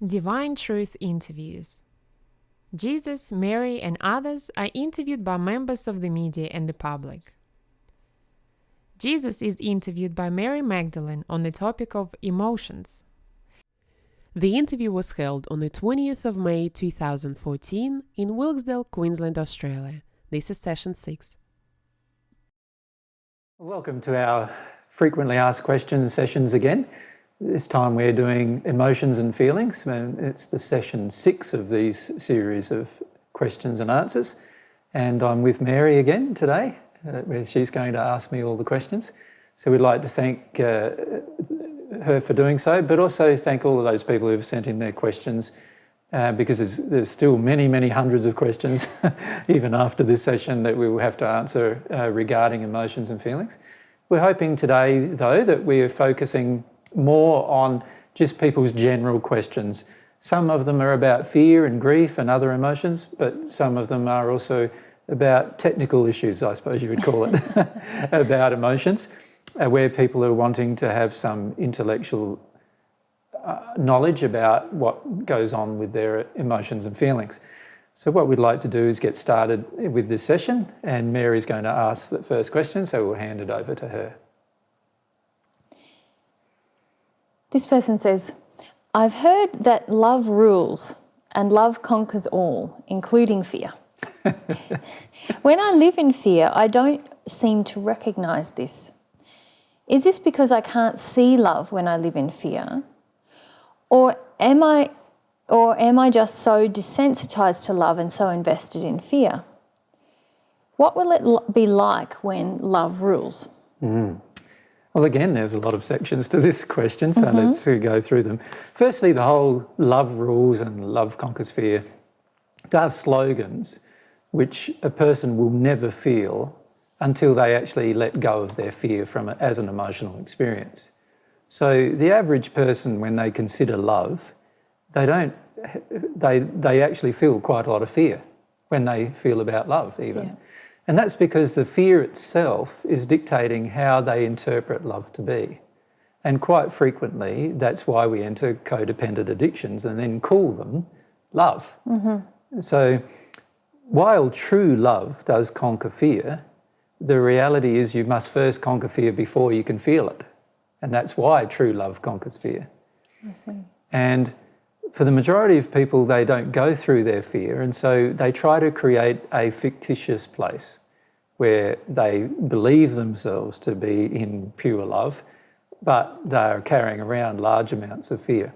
Divine Truth Interviews. Jesus, Mary, and others are interviewed by members of the media and the public. Jesus is interviewed by Mary Magdalene on the topic of emotions. The interview was held on the 20th of May 2014 in Wilkesdale, Queensland, Australia. This is session 6. Welcome to our frequently asked questions sessions again. This time we're doing emotions and feelings, and it's the session 6 of these series of questions and answers. And I'm with Mary again today, where she's going to ask me all the questions. So we'd like to thank her for doing so, but also thank all of those people who've sent in their questions, because there's still many hundreds of questions, even after this session, that we will have to answer regarding emotions and feelings. We're hoping today, though, that we're focusing more on just people's general questions. Some of them are about fear and grief and other emotions, but some of them are also about technical issues, I suppose you would call it, about emotions, where people are wanting to have some intellectual knowledge about what goes on with their emotions and feelings. So what we'd like to do is get started with this session, and Mary's going to ask the first question, so we'll hand it over to her. This person says, I've heard that love rules and love conquers all, including fear. When I live in fear, I don't seem to recognise this. Is this because I can't see love when I live in fear? Or am I just so desensitised to love and so invested in fear? What will it be like when love rules? Well, again, there's a lot of sections to this question, so let's go through them. Firstly, the whole love rules and love conquers fear. They are slogans which a person will never feel until they actually let go of their fear from it as an emotional experience. So the average person, when they consider love, they actually feel quite a lot of fear when they feel about love even. Yeah. And that's because the fear itself is dictating how they interpret love to be. And quite frequently, that's why we enter codependent addictions and then call them love. So while true love does conquer fear, the reality is you must first conquer fear before you can feel it. And that's why true love conquers fear. I see. And for the majority of people, they don't go through their fear, and so they try to create a fictitious place where they believe themselves to be in pure love, but they're carrying around large amounts of fear.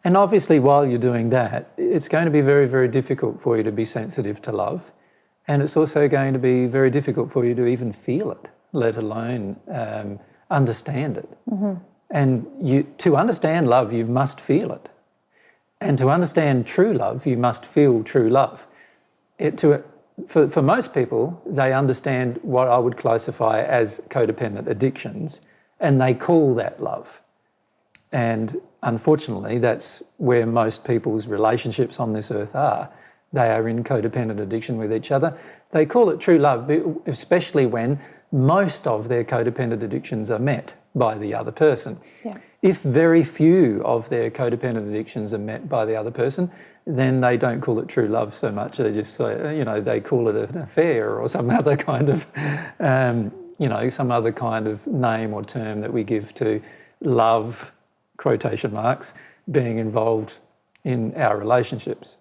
And obviously, while you're doing that, it's going to be very difficult for you to be sensitive to love, and it's also going to be very difficult for you to even feel it, let alone understand it. And to understand love, you must feel it. And to understand true love, you must feel true love. For most people, they understand what I would classify as codependent addictions, and they call that love. And unfortunately, that's where most people's relationships on this earth are. They are in codependent addiction with each other. They call it true love, especially when most of their codependent addictions are met by the other person. Yeah. If very few of their codependent addictions are met by the other person, then they don't call it true love so much. They just say, they call it an affair or some other kind of, some other kind of name or term that we give to love, quotation marks, being involved in our relationships.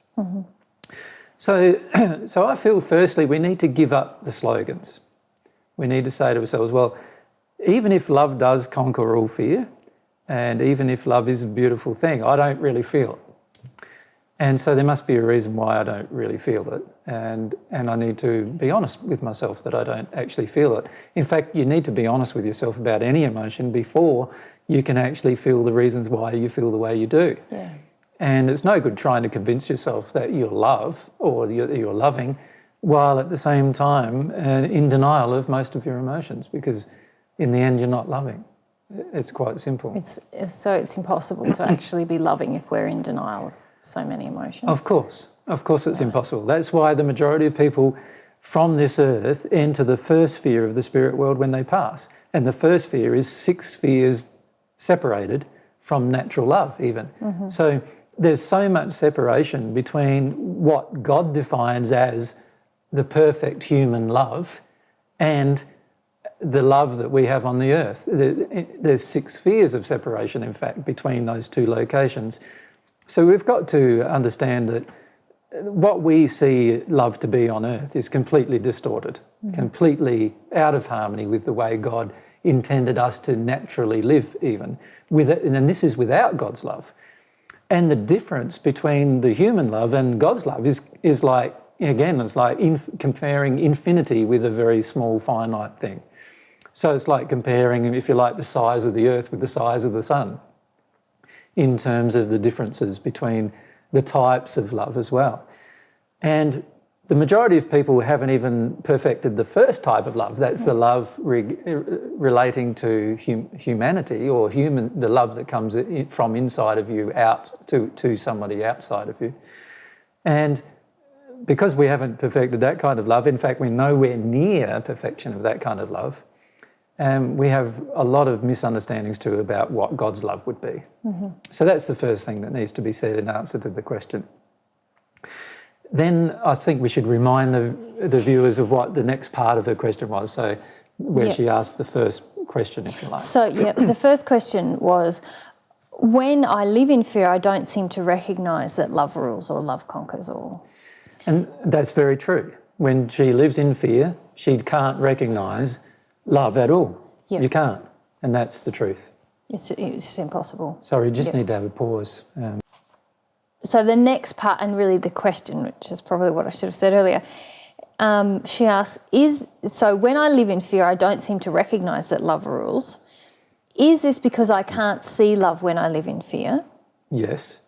So I feel firstly we need to give up the slogans. We need to say to ourselves, well, even if love does conquer all fear, and even if love is a beautiful thing, I don't really feel it. And so there must be a reason why I don't really feel it. And I need to be honest with myself that I don't actually feel it. In fact, you need to be honest with yourself about any emotion before you can actually feel the reasons why you feel the way you do. Yeah. And it's no good trying to convince yourself that you love or you're loving while at the same time in denial of most of your emotions, because in the end you're not loving. It's quite simple. It's impossible to actually be loving if we're in denial of so many emotions. Of course it's impossible. That's why the majority of people from this earth enter the first sphere of the spirit world when they pass. And the first sphere is 6 spheres separated from natural love even. So there's so much separation between what God defines as the perfect human love and the love that we have on the earth. There's 6 spheres of separation, in fact, between those two locations. So we've got to understand that what we see love to be on earth is completely distorted, completely out of harmony with the way God intended us to naturally live even. And this is without God's love. And the difference between the human love and God's love is like, again, it's like comparing infinity with a very small finite thing. So it's like comparing, if you like, the size of the earth with the size of the sun in terms of the differences between the types of love as well. And the majority of people haven't even perfected the first type of love. That's the love relating to humanity, or the love that comes from inside of you out to somebody outside of you. And because we haven't perfected that kind of love, in fact, we're nowhere near perfection of that kind of love, we have a lot of misunderstandings too about what God's love would be. So that's the first thing that needs to be said in answer to the question. Then I think we should remind the viewers of what the next part of her question was, so where she asked the first question, if you like. So, the first question was, when I live in fear, I don't seem to recognise that love rules or love conquers all. And that's very true. When she lives in fear, she can't recognise love at all. You can't, and that's the truth. It's impossible. Sorry, you just need to have a pause. So the next part, and really the question, which is probably what I should have said earlier, she asks, so when I live in fear, I don't seem to recognise that love rules. Is this because I can't see love when I live in fear? Yes.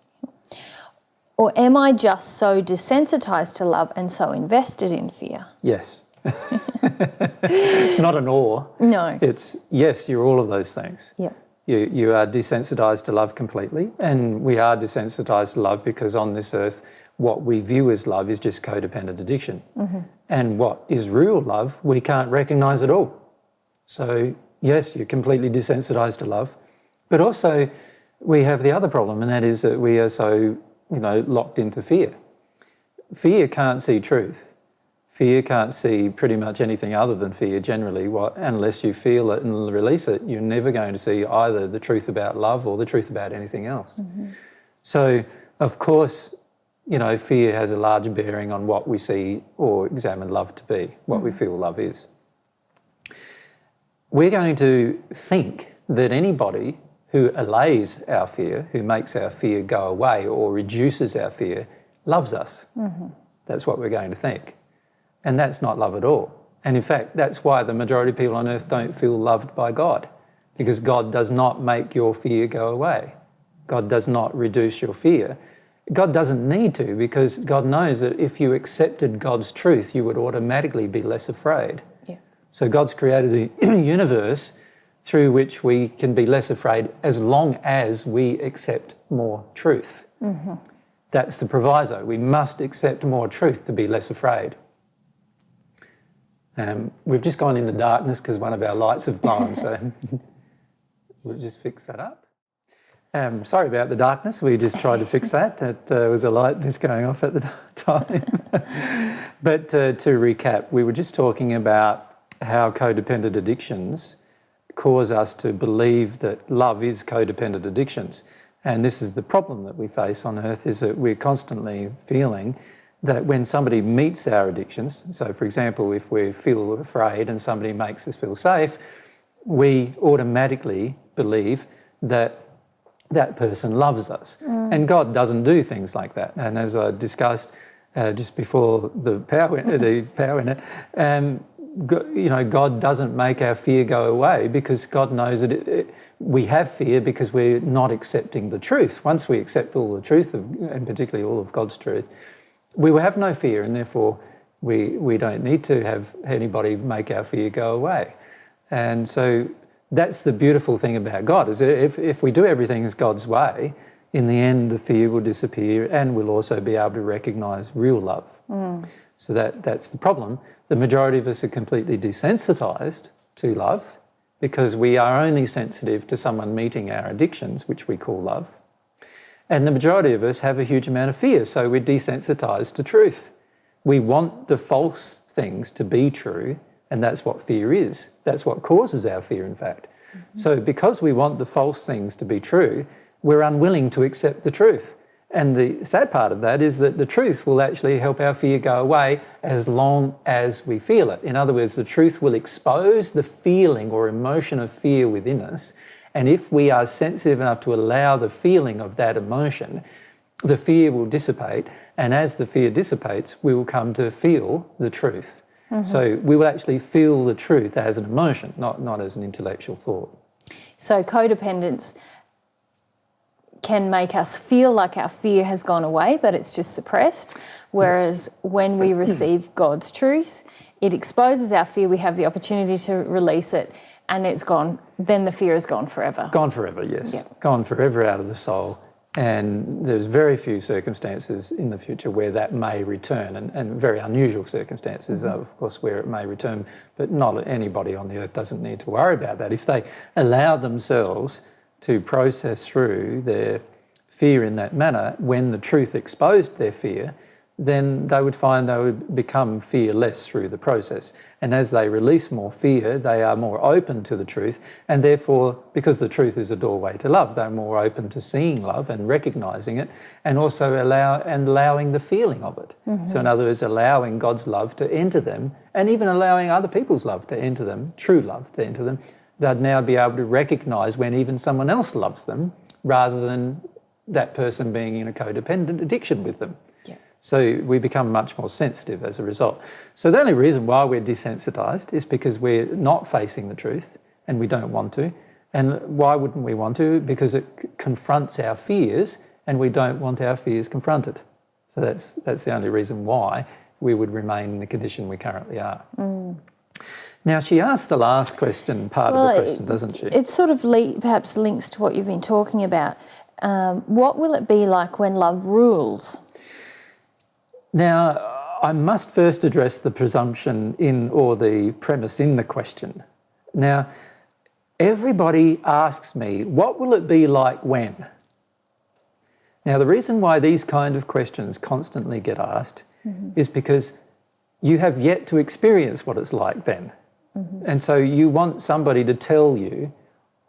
Or am I just so desensitised to love and so invested in fear? Yes. It's not an or. No. It's yes, you're all of those things. Yep. You are desensitised to love completely, and we are desensitised to love because on this earth what we view as love is just codependent addiction. And what is real love we can't recognise at all. So yes, you're completely desensitised to love, but also we have the other problem, and that is that we are so locked into fear. Fear can't see truth. Fear can't see pretty much anything other than fear generally. Unless you feel it and release it, you're never going to see either the truth about love or the truth about anything else. So, of course, fear has a large bearing on what we see or examine love to be, what we feel love is. We're going to think that anybody who allays our fear, who makes our fear go away or reduces our fear, loves us. That's what we're going to think. And that's not love at all. And in fact, that's why the majority of people on earth don't feel loved by God, because God does not make your fear go away. God does not reduce your fear. God doesn't need to, because God knows that if you accepted God's truth, you would automatically be less afraid. So God's created a universe through which we can be less afraid as long as we accept more truth. That's the proviso. We must accept more truth to be less afraid. We've just gone into darkness because one of our lights have blown, so we'll just fix that up. Sorry about the darkness, we just tried to fix that. That was a light just going off at the time. But to recap, we were just talking about how codependent addictions cause us to believe that love is codependent addictions. And this is the problem that we face on earth, is that we're constantly feeling that when somebody meets our addictions, so for example, if we feel afraid and somebody makes us feel safe, we automatically believe that that person loves us. And God doesn't do things like that. And as I discussed just before the power in it, God doesn't make our fear go away, because God knows that we have fear because we're not accepting the truth. Once we accept all the truth, and particularly all of God's truth, we will have no fear, and therefore we don't need to have anybody make our fear go away. And so that's the beautiful thing about God, is that if we do everything as God's way, in the end the fear will disappear, and we'll also be able to recognise real love. So that's the problem. The majority of us are completely desensitised to love because we are only sensitive to someone meeting our addictions, which we call love. And the majority of us have a huge amount of fear, so we're desensitized to truth. We want the false things to be true, and that's what fear is. That's what causes our fear, in fact. So because we want the false things to be true, we're unwilling to accept the truth. And the sad part of that is that the truth will actually help our fear go away as long as we feel it. In other words, the truth will expose the feeling or emotion of fear within us. And if we are sensitive enough to allow the feeling of that emotion, the fear will dissipate. And as the fear dissipates, we will come to feel the truth. So we will actually feel the truth as an emotion, not as an intellectual thought. So codependence can make us feel like our fear has gone away, but it's just suppressed. Whereas when we receive God's truth, it exposes our fear, we have the opportunity to release it, and it's gone. Then the fear is gone forever. Gone forever, yes. Yep. Gone forever out of the soul. And there's very few circumstances in the future where that may return, and very unusual circumstances, of course, where it may return, but not anybody on the earth doesn't need to worry about that. If they allow themselves to process through their fear in that manner, when the truth exposed their fear, then they would find they would become fearless through the process. And as they release more fear, they are more open to the truth, and therefore, because the truth is a doorway to love, they're more open to seeing love and recognising it, and also allowing the feeling of it. So in other words, allowing God's love to enter them, and even allowing other people's love to enter them, true love to enter them. They'd now be able to recognise when even someone else loves them, rather than that person being in a codependent addiction with them. So we become much more sensitive as a result. So the only reason why we're desensitized is because we're not facing the truth, and we don't want to. And why wouldn't we want to? Because it confronts our fears, and we don't want our fears confronted. So that's the only reason why we would remain in the condition we currently are. Now, she asked the last question, part of the question, doesn't she? It sort of perhaps links to what you've been talking about. What will it be like when love rules? Now, I must first address the presumption or the premise in the question. Now, everybody asks me, what will it be like when? Now, the reason why these kind of questions constantly get asked is because you have yet to experience what it's like then. And so you want somebody to tell you,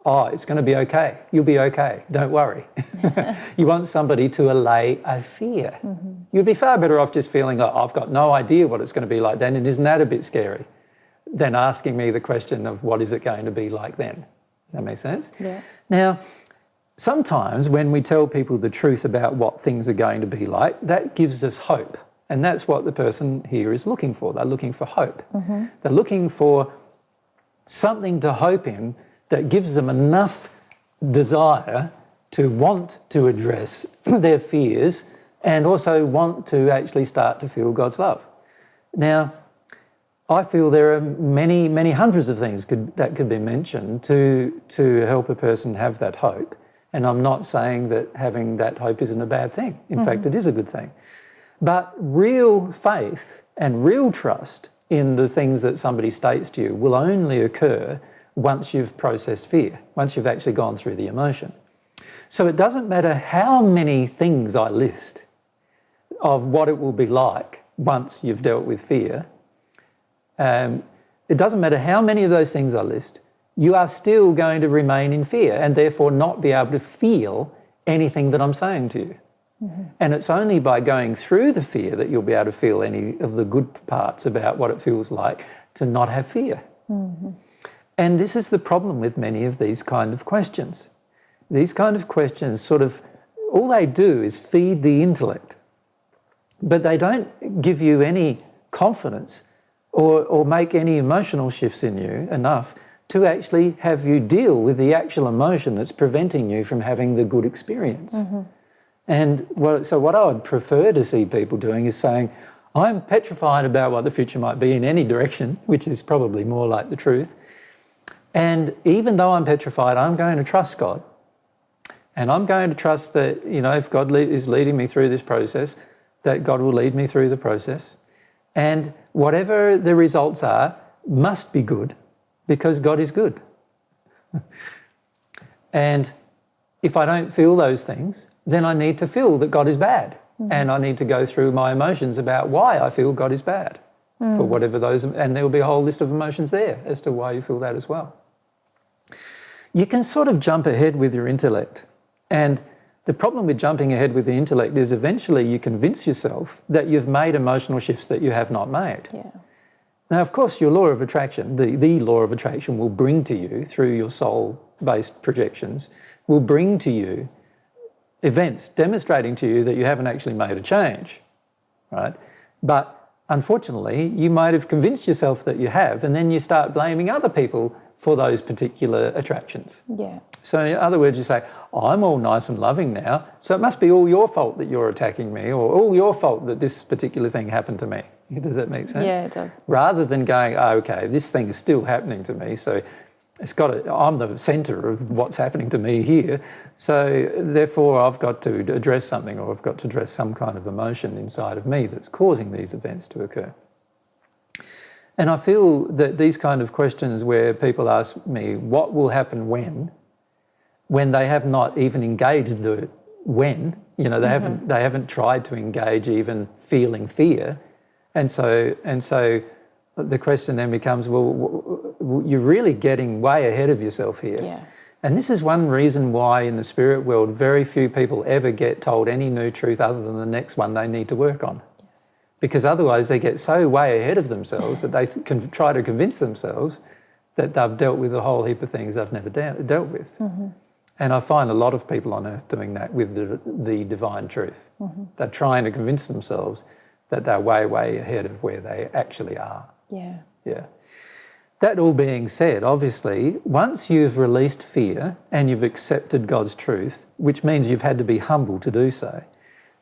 oh, it's going to be okay. You'll be okay. Don't worry. You want somebody to allay a fear. You'd be far better off just feeling, oh, I've got no idea what it's going to be like then, and isn't that a bit scary? Than asking me the question of what is it going to be like then. Does that make sense? Yeah. Now, sometimes when we tell people the truth about what things are going to be like, that gives us hope. And that's what the person here is looking for. They're looking for hope. They're looking for something to hope in that gives them enough desire to want to address their fears and also want to actually start to feel God's love. Now, I feel there are many, many hundreds of things that could be mentioned to help a person have that hope. And I'm not saying that having that hope isn't a bad thing. In fact, it is a good thing. But real faith and real trust in the things that somebody states to you will only occur once you've processed fear, once you've actually gone through the emotion. So it doesn't matter how many things I list of what it will be like once you've dealt with fear. It doesn't matter how many of those things I list, you are still going to remain in fear and therefore not be able to feel anything that I'm saying to you. And it's only by going through the fear that you'll be able to feel any of the good parts about what it feels like to not have fear. And this is the problem with many of these kind of questions. These kind of questions sort of, all they do is feed the intellect, but they don't give you any confidence or make any emotional shifts in you enough to actually have you deal with the actual emotion that's preventing you from having the good experience. And so what I would prefer to see people doing is saying, I'm petrified about what the future might be in any direction, which is probably more like the truth. And even though I'm petrified, I'm going to trust God. And I'm going to trust that, you know, if God is leading me through this process, that God will lead me through the process. And whatever the results are, must be good because God is good. And if I don't feel those things, then I need to feel that God is bad. And I need to go through my emotions about why I feel God is bad for whatever those, and there will be a whole list of emotions there as to why you feel that as well. You can sort of jump ahead with your intellect. And the problem with jumping ahead with the intellect is eventually you convince yourself that you've made emotional shifts that you have not made. Yeah. Now, of course, your law of attraction, the law of attraction will bring to you, through your soul-based projections, will bring to you events demonstrating to you that you haven't actually made a change, right? But unfortunately, you might have convinced yourself that you have, and then you start blaming other people for those particular attractions. Yeah. So in other words, you say, oh, I'm all nice and loving now, so it must be all your fault that you're attacking me, or all your fault that this particular thing happened to me. Does that make sense? Yeah, it does. Rather than going, oh, okay, this thing is still happening to me, so I'm the centre of what's happening to me here, so therefore I've got to address something, or I've got to address some kind of emotion inside of me that's causing these events to occur. And I feel that these kind of questions where people ask me, what will happen when they have not even engaged the when, they haven't tried to engage even feeling fear. And so the question then becomes, well, you're really getting way ahead of yourself here. Yeah. And this is one reason why in the spirit world, very few people ever get told any new truth other than the next one they need to work on. Yes. Because otherwise they get so way ahead of themselves that they can try to convince themselves that they've dealt with a whole heap of things they've never dealt with. Mm-hmm. And I find a lot of people on earth doing that with the divine truth. Mm-hmm. They're trying to convince themselves that they're way, way ahead of where they actually are. Yeah. Yeah. That all being said, obviously, once you've released fear and you've accepted God's truth, which means you've had to be humble to do so,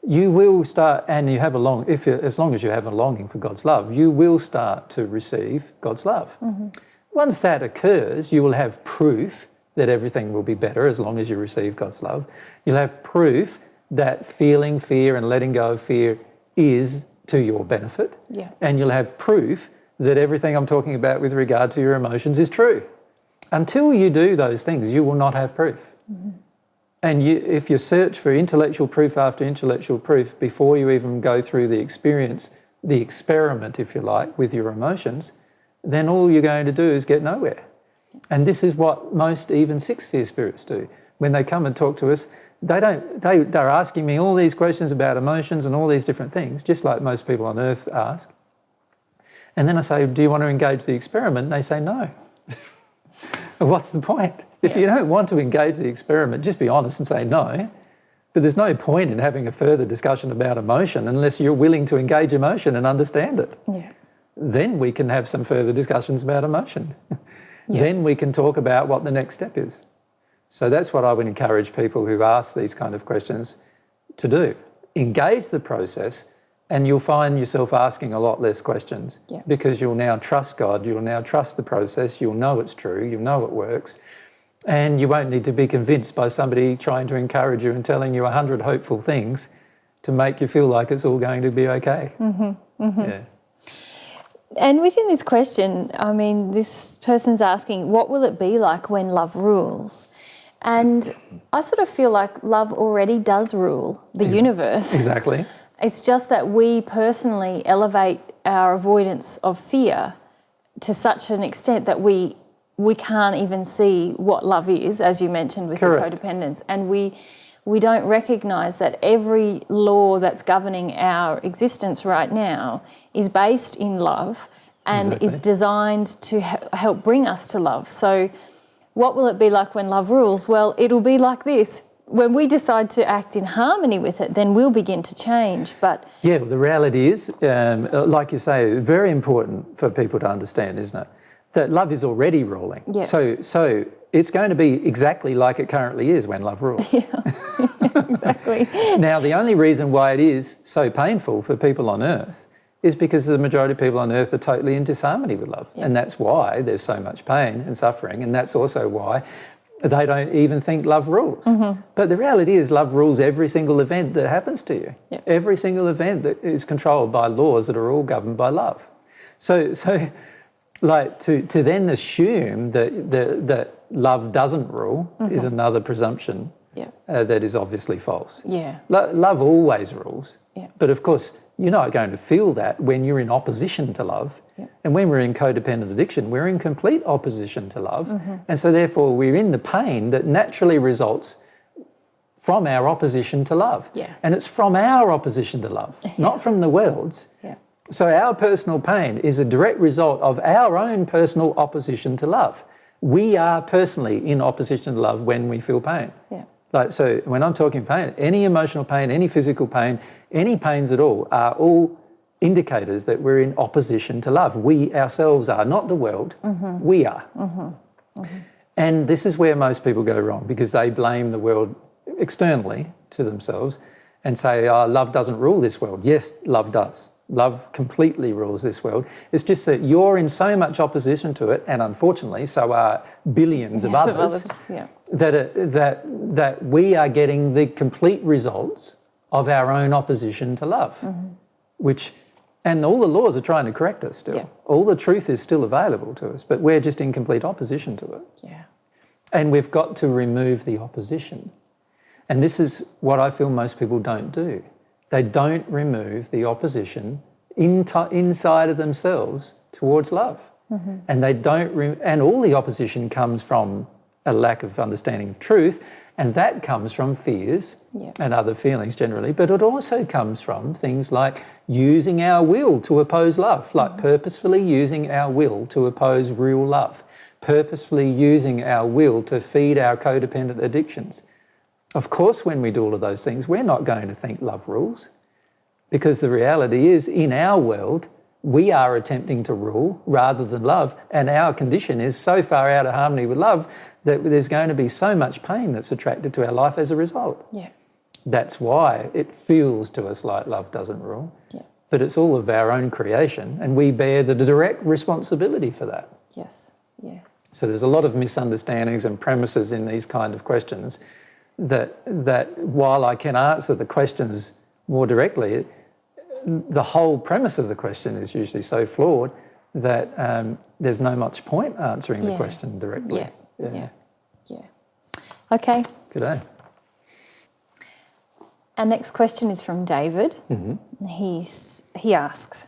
you will start, and you have as long as you have a longing for God's love, you will start to receive God's love. Mm-hmm. Once that occurs, you will have proof that everything will be better as long as you receive God's love. You'll have proof that feeling fear and letting go of fear is to your benefit. Yeah. And you'll have proof that everything I'm talking about with regard to your emotions is true. Until you do those things, you will not have proof. Mm-hmm. And if you search for intellectual proof after intellectual proof before you even go through the experience, the experiment, if you like, with your emotions, then all you're going to do is get nowhere. And this is what most even sixth-sphere spirits do. When they come and talk to us, they're asking me all these questions about emotions and all these different things, just like most people on earth ask. And then I say, do you want to engage the experiment? And they say, no. What's the point? If you don't want to engage the experiment, just be honest and say no. But there's no point in having a further discussion about emotion unless you're willing to engage emotion and understand it. Yeah. Then we can have some further discussions about emotion. Yeah. Then we can talk about what the next step is. So that's what I would encourage people who ask these kind of questions to do. Engage the process, and you'll find yourself asking a lot less questions. Yeah. Because you'll now trust God, you'll now trust the process, you'll know it's true, you'll know it works, and you won't need to be convinced by somebody trying to encourage you and telling you 100 hopeful things to make you feel like it's all going to be okay. Mm-hmm. Mm-hmm. Yeah. And within this question, I mean, this person's asking, what will it be like when love rules? And I sort of feel like love already does rule the universe. Exactly. It's just that we personally elevate our avoidance of fear to such an extent that we can't even see what love is, as you mentioned with Correct. the codependence. And we don't recognise that every law that's governing our existence right now is based in love and Exactly. is designed to help bring us to love. So what will it be like when love rules? Well, it'll be like this. When we decide to act in harmony with it, then we'll begin to change. But yeah, the reality is, like you say, very important for people to understand, isn't it? That love is already ruling. Yeah. So it's going to be exactly like it currently is when love rules. yeah, exactly. Now, the only reason why it is so painful for people on earth is because the majority of people on earth are totally in disharmony with love. Yeah. And that's why there's so much pain and suffering. And that's also why they don't even think love rules. Mm-hmm. But the reality is love rules every single event that happens to you. Yeah. Every single event that is controlled by laws that are all governed by love. So like to then assume that love doesn't rule is another presumption Yeah. that is obviously false. Yeah. Love always rules. Yeah. But of course, you're not going to feel that when you're in opposition to love. Yeah. And when we're in codependent addiction, we're in complete opposition to love. And so therefore we're in the pain that naturally results from our opposition to love. Yeah. And it's from our opposition to love, not from the world's. Yeah. So our personal pain is a direct result of our own personal opposition to love. We are personally in opposition to love when we feel pain. Yeah. Like, so when I'm talking pain, any emotional pain, any physical pain, any pains at all are all indicators that we're in opposition to love. We ourselves are, not the world, we are. And this is where most people go wrong, because they blame the world externally to themselves and say, oh, love doesn't rule this world. Yes, love does. Love completely rules this world. It's just that you're in so much opposition to it, and unfortunately so are billions of others, Yeah. that we are getting the complete results of our own opposition to love, and all the laws are trying to correct us still. Yeah. All the truth is still available to us, but we're just in complete opposition to it. Yeah. And we've got to remove the opposition. And this is what I feel most people don't do. They don't remove the opposition inside of themselves towards love. And they don't, and all the opposition comes from a lack of understanding of truth, and that comes from fears and other feelings generally, but it also comes from things like using our will to oppose love, like purposefully using our will to oppose real love, purposefully using our will to feed our codependent addictions. Of course, when we do all of those things, we're not going to think love rules, because the reality is, in our world, we are attempting to rule rather than love, and our condition is so far out of harmony with love that there's going to be so much pain that's attracted to our life as a result. Yeah. That's why it feels to us like love doesn't rule, but it's all of our own creation, and we bear the direct responsibility for that. Yes. Yeah. So there's a lot of misunderstandings and premises in these kind of questions that while I can answer the questions more directly, the whole premise of the question is usually so flawed that there's no much point answering the question directly. Yeah. Okay. Good day. Our next question is from David. He asks,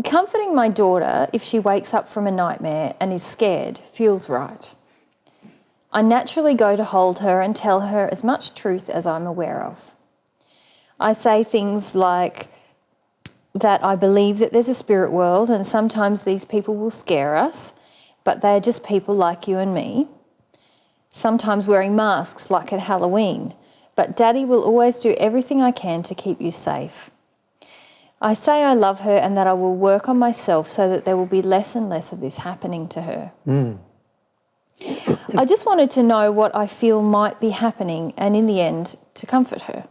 comforting my daughter if she wakes up from a nightmare and is scared feels right. I naturally go to hold her and tell her as much truth as I'm aware of. I say things like that I believe that there's a spirit world and sometimes these people will scare us, but they're just people like you and me. Sometimes wearing masks like at Halloween, but Daddy will always do everything I can to keep you safe. I say I love her and that I will work on myself so that there will be less and less of this happening to her. I just wanted to know what I feel might be happening and in the end to comfort her.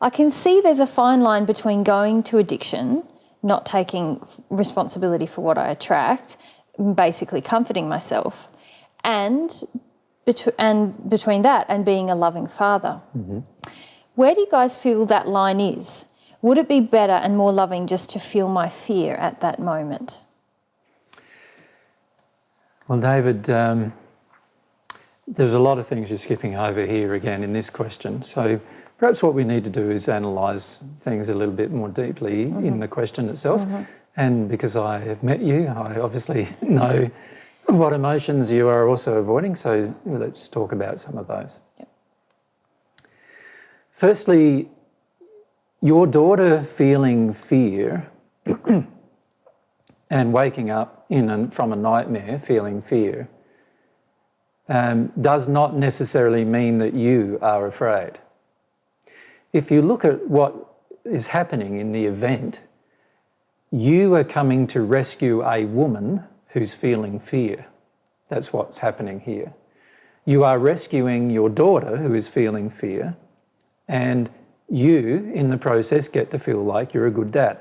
I can see there's a fine line between going to addiction, not taking responsibility for what I attract, basically comforting myself, and between that and being a loving father. Where do you guys feel that line is? Would it be better and more loving just to feel my fear at that moment? Well, David, there's a lot of things you're skipping over here again in this question. So perhaps what we need to do is analyse things a little bit more deeply in the question itself. And because I have met you, I obviously know what emotions you are also avoiding. So let's talk about some of those. Firstly, your daughter feeling fear and waking up from a nightmare feeling fear does not necessarily mean that you are afraid. If you look at what is happening in the event, you are coming to rescue a woman who's feeling fear. That's what's happening here. You are rescuing your daughter who is feeling fear, and you, in the process, get to feel like you're a good dad.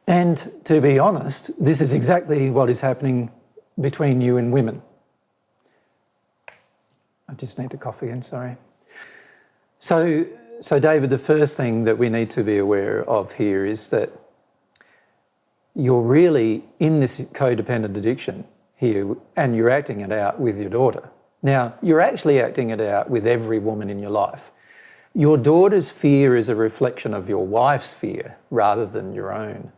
And to be honest, this is exactly what is happening between you and women. I just need to cough again, sorry. So David, the first thing that we need to be aware of here is that you're really in this codependent addiction here and you're acting it out with your daughter. Now, you're actually acting it out with every woman in your life. Your daughter's fear is a reflection of your wife's fear rather than your own.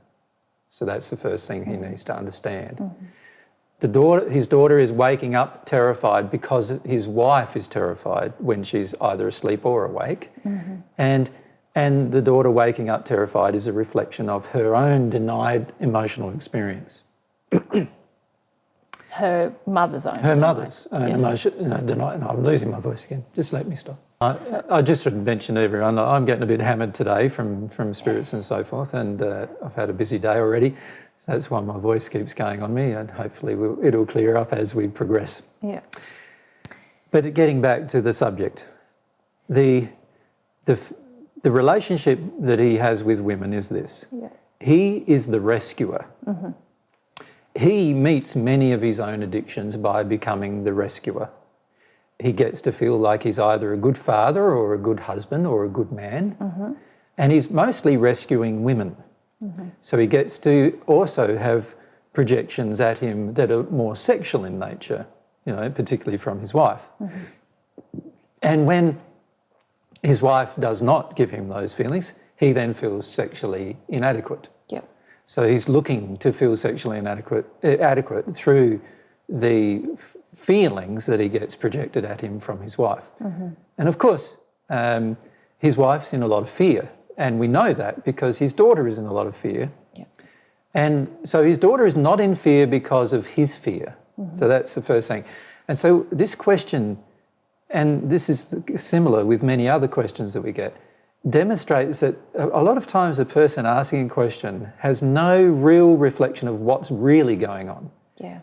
So that's the first thing he needs to understand. His daughter is waking up terrified because his wife is terrified when she's either asleep or awake. And the daughter waking up terrified is a reflection of her own denied emotional experience. Her mother's own. Her mother's own Yes. emotion. Denied. I'm losing my voice again. Just let me stop. I just should mention to everyone, I'm getting a bit hammered today from spirits and so forth, and I've had a busy day already. So that's why my voice keeps going on me, and hopefully it'll clear up as we progress. Yeah. But getting back to the subject, the relationship that he has with women is this. Yeah. He is the rescuer. He meets many of his own addictions by becoming the rescuer. He gets to feel like he's either a good father or a good husband or a good man. And he's mostly rescuing women. So he gets to also have projections at him that are more sexual in nature, particularly from his wife. And when his wife does not give him those feelings, he then feels sexually inadequate. Yep. So he's looking to feel sexually adequate through the feelings that he gets projected at him from his wife. And of course, his wife's in a lot of fear, and we know that because his daughter is in a lot of fear. Yep. And so his daughter is not in fear because of his fear. So that's the first thing. And so this question, and this is similar with many other questions that we get, demonstrates that a lot of times a person asking a question has no real reflection of what's really going on. Yeah.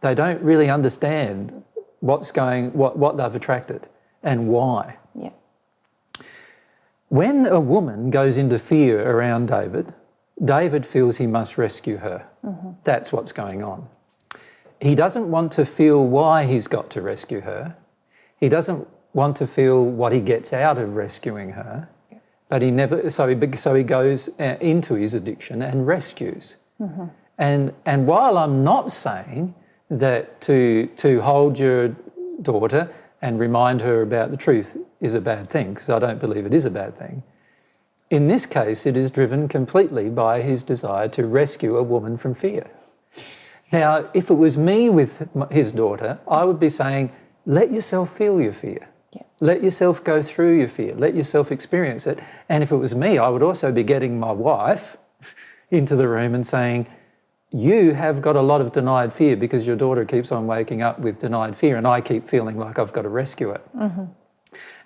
They don't really understand what they've attracted and why. Yeah. When a woman goes into fear around David, David feels he must rescue her. That's what's going on. He doesn't want to feel why he's got to rescue her. He doesn't want to feel what he gets out of rescuing her, but he never. So he goes into his addiction and rescues. And while I'm not saying that to hold your daughter and remind her about the truth is a bad thing, because I don't believe it is a bad thing, in this case it is driven completely by his desire to rescue a woman from fear. Now, if it was me with his daughter, I would be saying, let yourself feel your fear. Yeah. Let yourself go through your fear. Let yourself experience it. And if it was me, I would also be getting my wife into the room and saying, you have got a lot of denied fear because your daughter keeps on waking up with denied fear and I keep feeling like I've got to rescue it.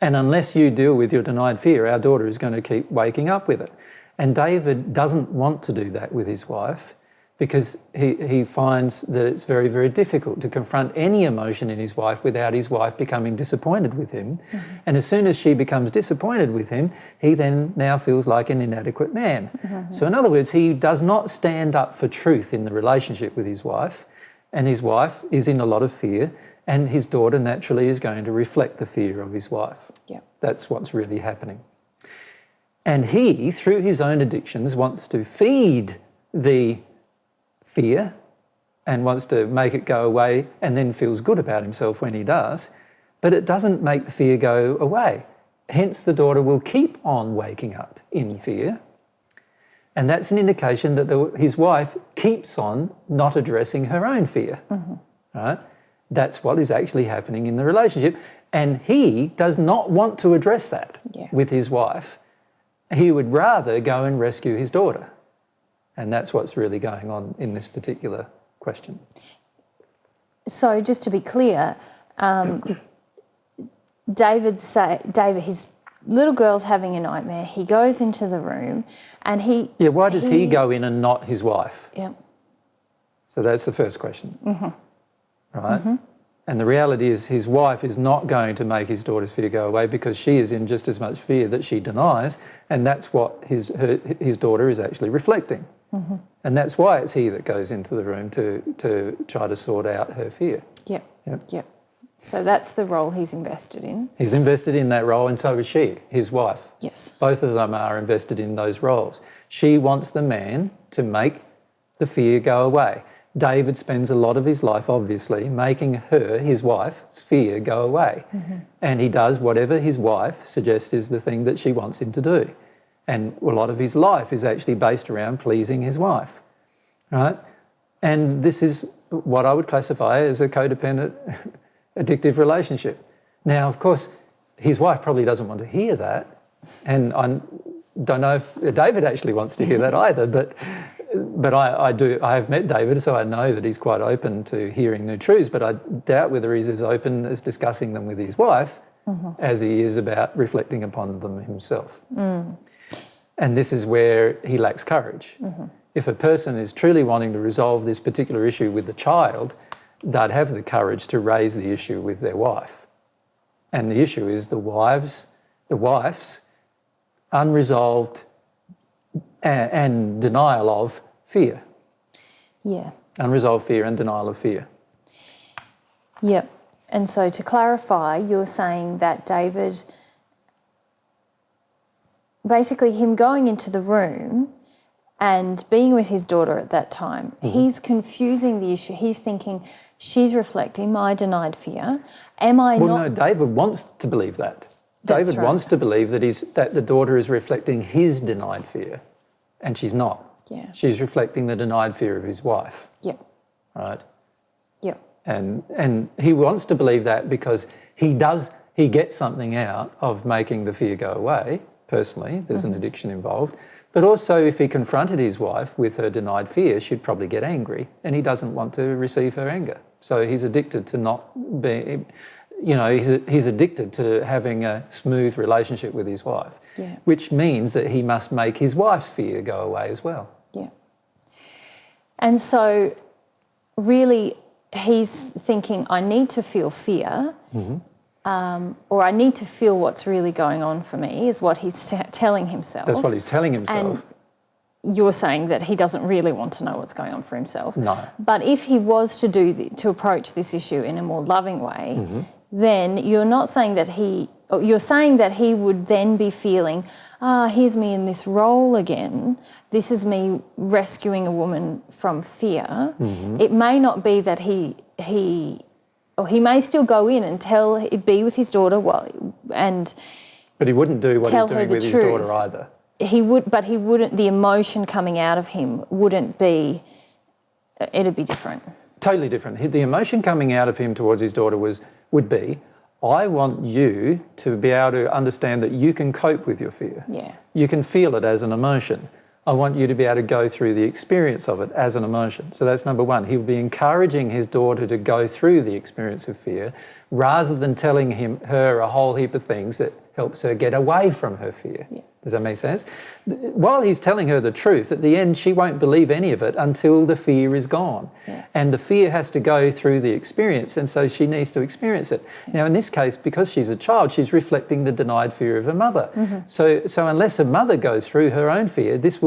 And unless you deal with your denied fear, our daughter is going to keep waking up with it. And David doesn't want to do that with his wife because he finds that it's very, very difficult to confront any emotion in his wife without his wife becoming disappointed with him. And as soon as she becomes disappointed with him, he then now feels like an inadequate man. So in other words, he does not stand up for truth in the relationship with his wife, and his wife is in a lot of fear, and his daughter naturally is going to reflect the fear of his wife. Yeah. That's what's really happening. And he, through his own addictions, wants to feed the fear and wants to make it go away and then feels good about himself when he does, but it doesn't make the fear go away. Hence, the daughter will keep on waking up in fear, and that's an indication that his wife keeps on not addressing her own fear. Right? That's what is actually happening in the relationship, and he does not want to address that with his wife. He would rather go and rescue his daughter. And that's what's really going on in this particular question. So just to be clear, David, his little girl's having a nightmare. He goes into the room and he... Yeah, why does he go in and not his wife? Yeah. So that's the first question. Right? And the reality is his wife is not going to make his daughter's fear go away because she is in just as much fear that she denies, and that's what his daughter is actually reflecting. And that's why it's he that goes into the room to try to sort out her fear. Yep. So that's the role he's invested in. He's invested in that role, and so is she, his wife. Yes. Both of them are invested in those roles. She wants the man to make the fear go away. David spends a lot of his life, obviously, making her, his wife's fear go away. And he does whatever his wife suggests is the thing that she wants him to do. And a lot of his life is actually based around pleasing his wife, right? And this is what I would classify as a codependent, addictive relationship. Now, of course, his wife probably doesn't want to hear that. And I don't know if David actually wants to hear that either, but I do. I have met David, so I know that he's quite open to hearing new truths, but I doubt whether he's as open as discussing them with his wife as he is about reflecting upon them himself. And this is where he lacks courage. If a person is truly wanting to resolve this particular issue with the child, they'd have the courage to raise the issue with their wife. And the issue is the wife's unresolved and denial of fear. Yeah. Unresolved fear and denial of fear. Yep. And so to clarify, you're saying that David, basically him going into the room and being with his daughter at that time, he's confusing the issue. He's thinking, she's reflecting my denied fear. Am I not... Well, no, David wants to believe that. That's David right. wants to believe that the daughter is reflecting his denied fear, and she's not. Yeah. She's reflecting the denied fear of his wife, Yep. right? Yep. And he wants to believe that because he gets something out of making the fear go away, personally. There's an addiction involved. But also, if he confronted his wife with her denied fear, she'd probably get angry, and he doesn't want to receive her anger. So he's addicted to not being, he's addicted to having a smooth relationship with his wife, which means that he must make his wife's fear go away as well. Yeah. And so really he's thinking, I need to feel fear, or I need to feel what's really going on for me, is what he's telling himself. That's what he's telling himself. And you're saying that he doesn't really want to know what's going on for himself. No. But if he was to approach this issue in a more loving way, then you're not saying that you're saying that he would then be feeling, here's me in this role again. This is me rescuing a woman from fear. It may not be that he may still go in and be with his daughter But he wouldn't do what he's doing with his daughter either. He wouldn't, the emotion coming out of him wouldn't be, it'd be different. Totally different. The emotion coming out of him towards his daughter would be, I want you to be able to understand that you can cope with your fear. Yeah. You can feel it as an emotion. I want you to be able to go through the experience of it as an emotion. So that's number one. He would be encouraging his daughter to go through the experience of fear rather than telling her a whole heap of things that helps her get away from her fear. Yeah. Does that make sense? While he's telling her the truth, at the end she won't believe any of it until the fear is gone. Yeah. And the fear has to go through the experience, and so she needs to experience it. Now in this case, because she's a child, she's reflecting the denied fear of her mother. So unless her mother goes through her own fear, this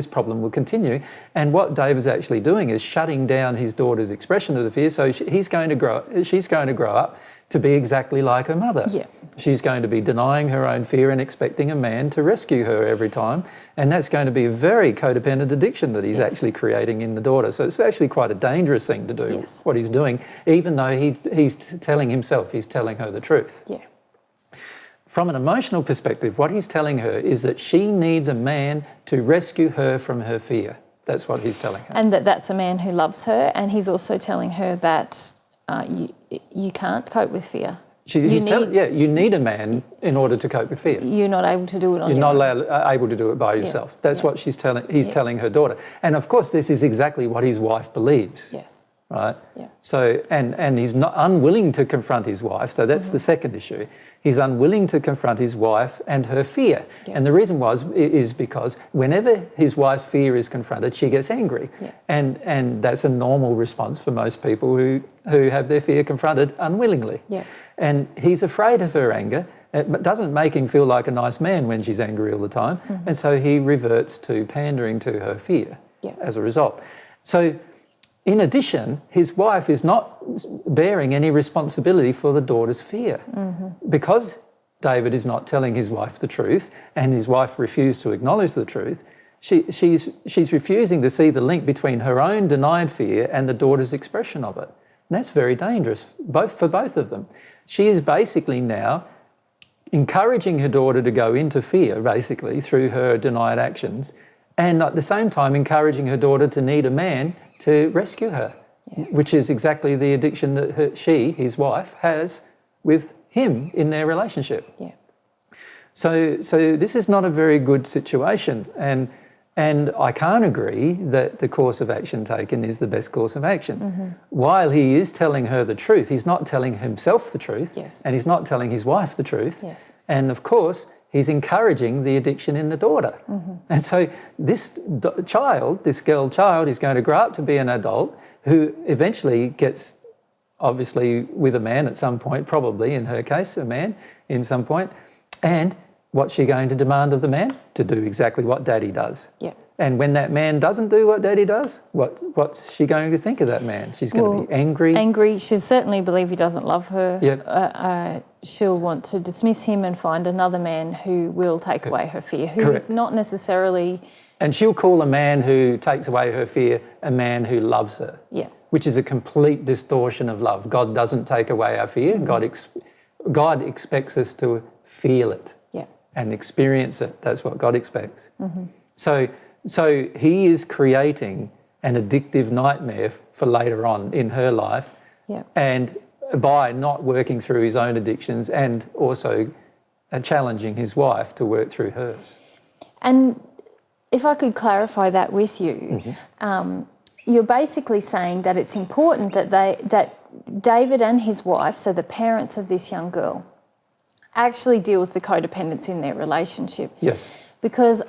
problem will continue. And what David's actually doing is shutting down his daughter's expression of the fear, so she's going to grow up to be exactly like her mother. Yeah. She's going to be denying her own fear and expecting a man to rescue her every time. And that's going to be a very codependent addiction that he's actually creating in the daughter. So it's actually quite a dangerous thing to do, what he's doing, even though he's telling himself, he's telling her the truth. Yeah. From an emotional perspective, what he's telling her is that she needs a man to rescue her from her fear. That's what he's telling her. And that's a man who loves her, and he's also telling her that you can't cope with fear. You need a man in order to cope with fear. You're not able to do it on your own. You're not able to do it by yourself. That's what he's telling her daughter. And of course, this is exactly what his wife believes. Yes. Right? Yeah. So, and he's not unwilling to confront his wife. So that's the second issue. He's unwilling to confront his wife and her fear. Yeah. And the reason is because whenever his wife's fear is confronted, she gets angry. Yeah. And that's a normal response for most people who have their fear confronted unwillingly. Yeah. And he's afraid of her anger. It doesn't make him feel like a nice man when she's angry all the time. And so he reverts to pandering to her fear as a result. So in addition, his wife is not bearing any responsibility for the daughter's fear. Because David is not telling his wife the truth and his wife refused to acknowledge the truth, She's refusing to see the link between her own denied fear and the daughter's expression of it. And that's very dangerous, for both of them. She is basically now encouraging her daughter to go into fear, basically, through her denied actions, and at the same time encouraging her daughter to need a man to rescue her, which is exactly the addiction that his wife, has with him in their relationship. Yeah. So this is not a very good situation, and I can't agree that the course of action taken is the best course of action. While he is telling her the truth, he's not telling himself the truth, and he's not telling his wife the truth. And of course, he's encouraging the addiction in the daughter. And so this girl child, is going to grow up to be an adult who eventually gets, obviously, with a man at some point, probably in her case, a man in some point. And what's she going to demand of the man? To do exactly what daddy does. And when that man doesn't do what daddy does, what's she going to think of that man? She's going to be angry. Angry. She'll certainly believe he doesn't love her. She'll want to dismiss him and find another man who will take away her fear, who is not necessarily... And she'll call a man who takes away her fear a man who loves her, which is a complete distortion of love. God doesn't take away our fear. God expects us to feel it and experience it. That's what God expects. So he is creating an addictive nightmare for later on in her life, and by not working through his own addictions and also challenging his wife to work through hers. And if I could clarify that with you, you're basically saying that it's important that David and his wife, so the parents of this young girl, actually deal with the codependence in their relationship. Yes. Because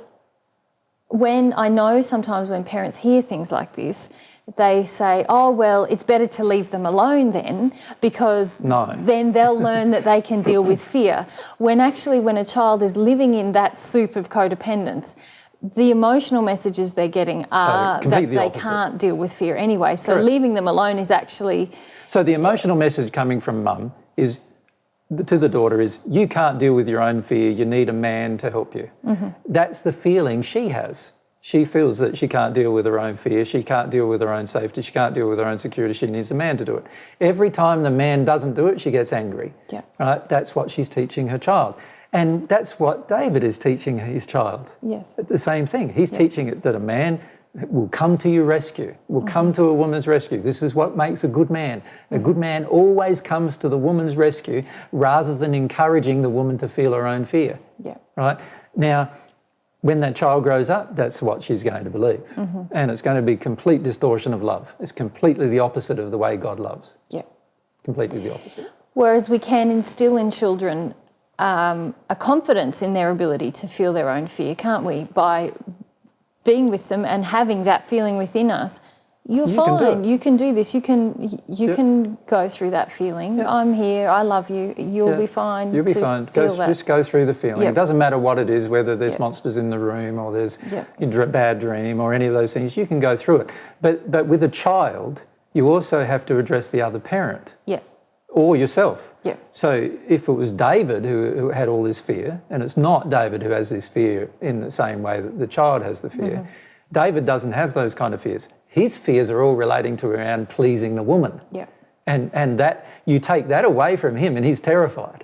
when I know sometimes when parents hear things like this, they say, oh, well, it's better to leave them alone then, because then they'll learn that they can deal with fear. When actually, when a child is living in that soup of codependence, the emotional messages they're getting are that they can't deal with fear anyway. So leaving them alone is actually... So the emotional message coming from mum is, to the daughter, is, you can't deal with your own fear, you need a man to help you. That's the feeling she has. She feels that she can't deal with her own fear, she can't deal with her own safety, she can't deal with her own security, she needs a man to do it. Every time the man doesn't do it, she gets angry. Right? That's what she's teaching her child. And that's what David is teaching his child. Yes. It's the same thing. He's teaching it that a man will come to your rescue, will come to a woman's rescue. This is what makes a good man. A good man always comes to the woman's rescue rather than encouraging the woman to feel her own fear. Right? Now, when that child grows up, that's what she's going to believe. And it's going to be complete distortion of love. It's completely the opposite of the way God loves. Completely the opposite. Whereas we can instill in children a confidence in their ability to feel their own fear, can't we? By being with them and having that feeling within us, you're fine. You can do this. You can go through that feeling. I'm here. I love you. You'll be fine. You'll be fine. Just go through the feeling. It doesn't matter what it is, whether there's monsters in the room or there's a bad dream or any of those things. You can go through it. But with a child, you also have to address the other parent. Or yourself. So if it was David who had all this fear, and it's not David who has this fear in the same way that the child has the fear, David doesn't have those kind of fears. His fears are all relating to around pleasing the woman. And that you take that away from him and he's terrified.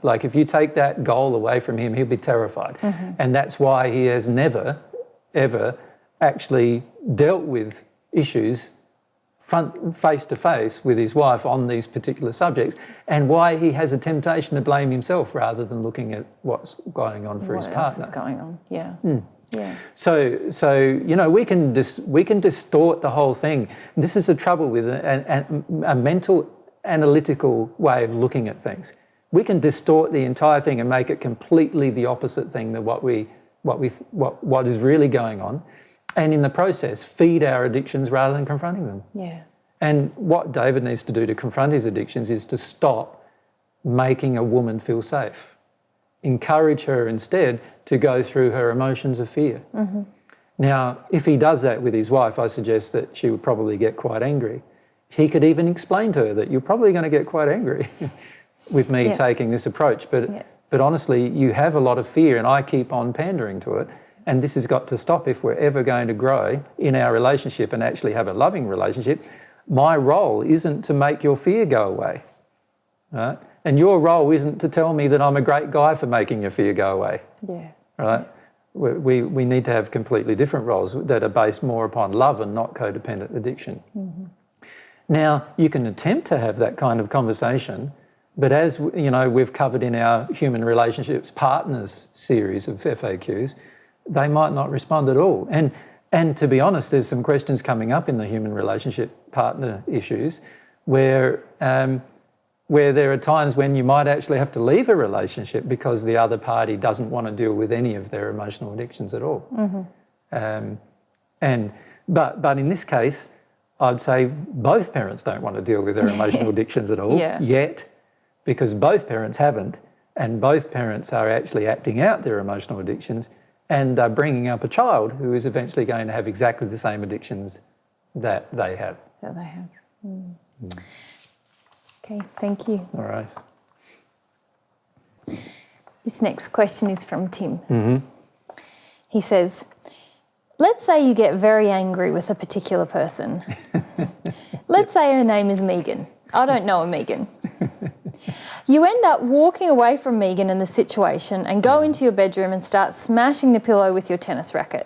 Like if you take that goal away from him, he'll be terrified. And that's why he has never, ever actually dealt with issues face to face with his wife on these particular subjects, and why he has a temptation to blame himself rather than looking at what's going on for his partner. What else is going on? So you know, we can distort the whole thing. This is the trouble with a mental analytical way of looking at things. We can distort the entire thing and make it completely the opposite thing than what is really going on. And in the process, feed our addictions rather than confronting them. And what David needs to do to confront his addictions is to stop making a woman feel safe. Encourage her instead to go through her emotions of fear. Now, if he does that with his wife, I suggest that she would probably get quite angry. He could even explain to her that you're probably going to get quite angry with me taking this approach. But honestly, you have a lot of fear and I keep on pandering to it. and this has got to stop if we're ever going to grow in our relationship and actually have a loving relationship. My role isn't to make your fear go away, right? And your role isn't to tell me that I'm a great guy for making your fear go away, Yeah. right? We need to have completely different roles that are based more upon love and not codependent addiction. Now, you can attempt to have that kind of conversation, but as you know, we've covered in our Human Relationships Partners series of FAQs, they might not respond at all. And to be honest, there's some questions coming up in the human relationship partner issues where there are times when you might actually have to leave a relationship because the other party doesn't want to deal with any of their emotional addictions at all. But in this case, I'd say both parents don't want to deal with their emotional addictions at all yet, because both parents haven't, and both parents are actually acting out their emotional addictions and are bringing up a child who is eventually going to have exactly the same addictions that they have. Okay, thank you. All right. This next question is from Tim. He says, let's say you get very angry with a particular person. Let's say her name is Megan. I don't know a Megan. You end up walking away from Megan and the situation and go into your bedroom and start smashing the pillow with your tennis racket.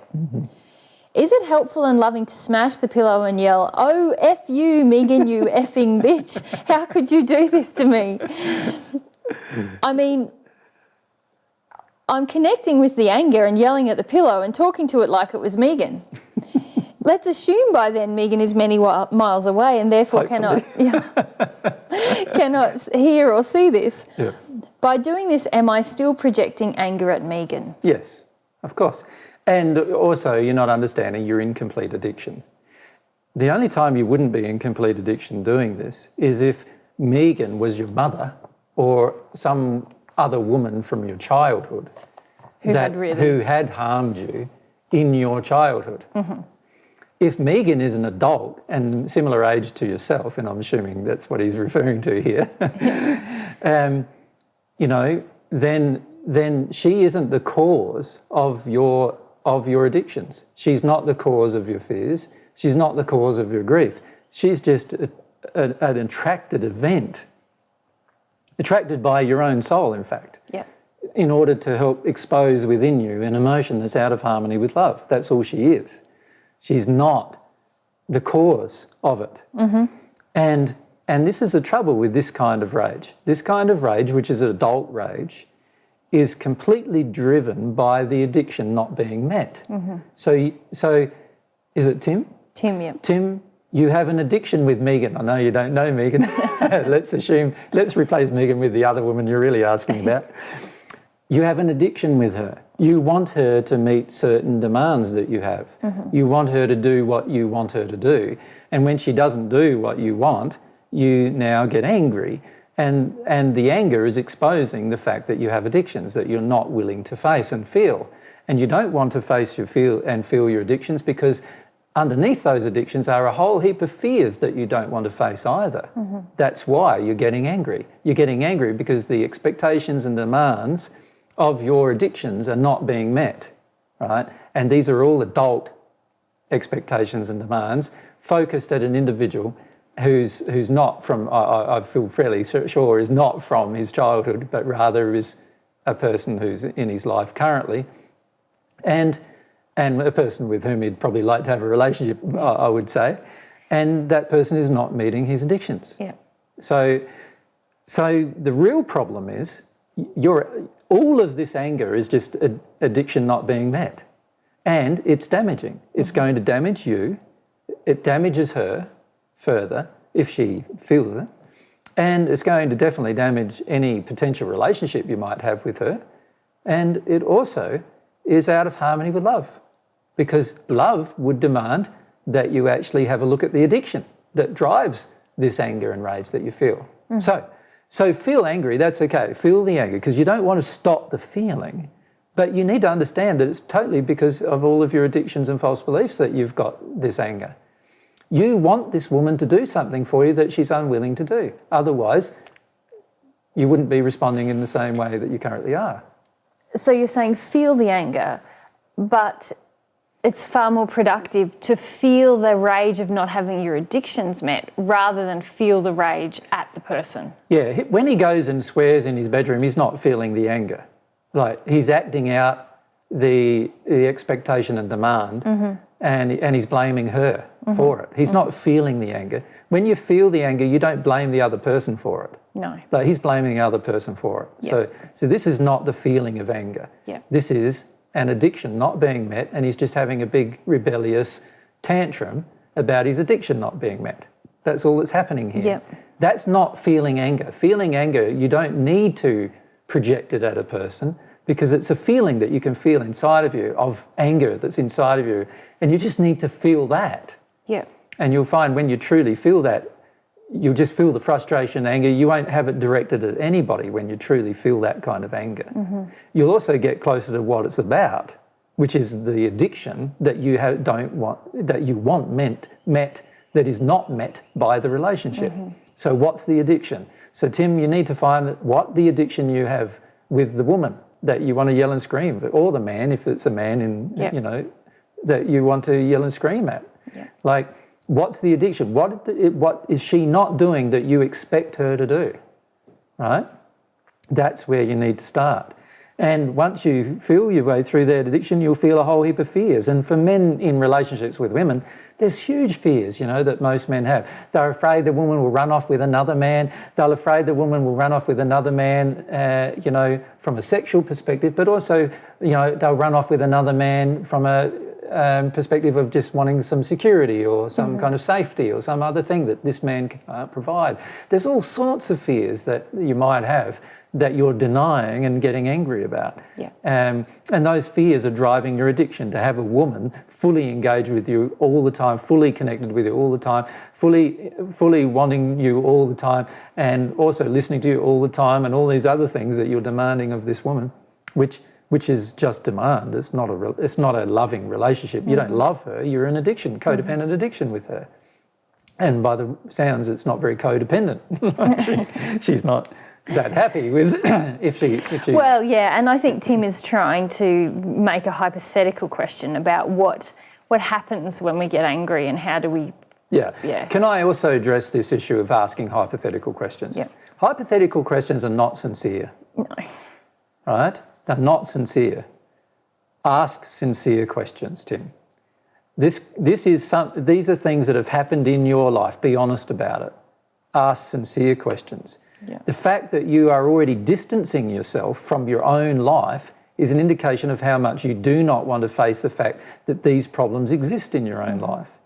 Is it helpful and loving to smash the pillow and yell, "Oh, F you, Megan, you effing bitch. How could you do this to me?" I mean, I'm connecting with the anger and yelling at the pillow and talking to it like it was Megan. Let's assume by then Megan is many miles away and therefore cannot hear or see this. Yeah. By doing this, am I still projecting anger at Megan? Yes, of course. And also, you're not understanding you're in complete addiction. The only time you wouldn't be in complete addiction doing this is if Megan was your mother or some other woman from your childhood who had harmed you in your childhood. If Megan is an adult and similar age to yourself, and I'm assuming that's what he's referring to here, you know, then she isn't the cause of your addictions. She's not the cause of your fears. She's not the cause of your grief. She's just an attracted event, attracted by your own soul, in fact, in order to help expose within you an emotion that's out of harmony with love. That's all she is. She's not the cause of it. And this is the trouble with this kind of rage. This kind of rage, which is adult rage, is completely driven by the addiction not being met. So is it Tim? Tim, yeah. Tim, you have an addiction with Megan. I know you don't know Megan. Let's replace Megan with the other woman you're really asking about. You have an addiction with her. You want her to meet certain demands that you have. You want her to do what you want her to do. And when she doesn't do what you want, you now get angry. And the anger is exposing the fact that you have addictions that you're not willing to face and feel. And you don't want to face feel your addictions because underneath those addictions are a whole heap of fears that you don't want to face either. That's why you're getting angry. You're getting angry because the expectations and demands of your addictions are not being met, right? And these are all adult expectations and demands focused at an individual who's not from, I feel fairly sure, is not from his childhood, but rather is a person who's in his life currently, and a person with whom he'd probably like to have a relationship, I would say, and that person is not meeting his addictions. So the real problem is all of this anger is just addiction not being met, and it's damaging. It's going to damage you. It damages her further if she feels it, and it's going to definitely damage any potential relationship you might have with her, and it also is out of harmony with love, because love would demand that you actually have a look at the addiction that drives this anger and rage that you feel. So feel angry, that's okay, feel the anger, because you don't want to stop the feeling, but you need to understand that it's totally because of all of your addictions and false beliefs that you've got this anger. You want this woman to do something for you that she's unwilling to do. Otherwise, you wouldn't be responding in the same way that you currently are. So you're saying feel the anger, but it's far more productive to feel the rage of not having your addictions met rather than feel the rage at the person. Yeah, when he goes and swears in his bedroom, he's not feeling the anger. Like, he's acting out the expectation and demand, and he's blaming her for it. He's not feeling the anger. When you feel the anger, you don't blame the other person for it. No. Like, he's blaming the other person for it. Yep. So this is not the feeling of anger. Yep. This is an addiction not being met, and he's just having a big rebellious tantrum about his addiction not being met. That's all that's happening here. Yep. That's not feeling anger. Feeling anger, you don't need to project it at a person, because it's a feeling that you can feel inside of you, of anger that's inside of you, and you just need to feel that. Yeah. And you'll find when you truly feel that, you'll just feel the frustration, anger. You won't have it directed at anybody when you truly feel that kind of anger. You'll also get closer to what it's about, which is the addiction that you want met, that is not met by the relationship. So what's the addiction? So Tim, you need to find what the addiction you have with the woman that you want to yell and scream, or the man, if it's a man, that you want to yell and scream at. Like, what's the addiction? What is she not doing that you expect her to do, right? That's where you need to start. And once you feel your way through that addiction, you'll feel a whole heap of fears. And for men in relationships with women, there's huge fears, that most men have. They're afraid the woman will run off with another man. They're afraid the woman will run off with another man, from a sexual perspective, but also, they'll run off with another man from a perspective of just wanting some security or some kind of safety or some other thing that this man can't provide. There's all sorts of fears that you might have that you're denying and getting angry about. And those fears are driving your addiction, to have a woman fully engaged with you all the time, fully connected with you all the time, fully wanting you all the time, and also listening to you all the time, and all these other things that you're demanding of this woman, which is just demand. It's not a loving relationship. You don't love her. You're in addiction, codependent addiction with her. And by the sounds, it's not very codependent. She's not that happy with if she. Well, yeah, and I think Tim is trying to make a hypothetical question about what happens when we get angry and how do we. Yeah. Can I also address this issue of asking hypothetical questions? Yeah. Hypothetical questions are not sincere. No. Right? They're not sincere. Ask sincere questions, Tim. These are things that have happened in your life. Be honest about it. Ask sincere questions. Yeah. The fact that you are already distancing yourself from your own life is an indication of how much you do not want to face the fact that these problems exist in your own life.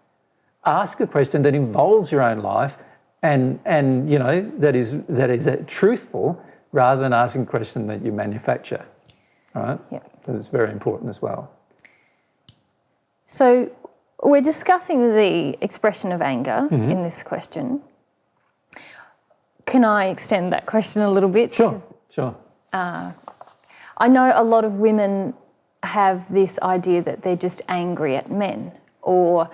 Ask a question that involves your own life and that is truthful, rather than asking a question that you manufacture. Right? Yeah. So it's very important as well. So we're discussing the expression of anger in this question. Can I extend that question a little bit? Sure. I know a lot of women have this idea that they're just angry at men, or,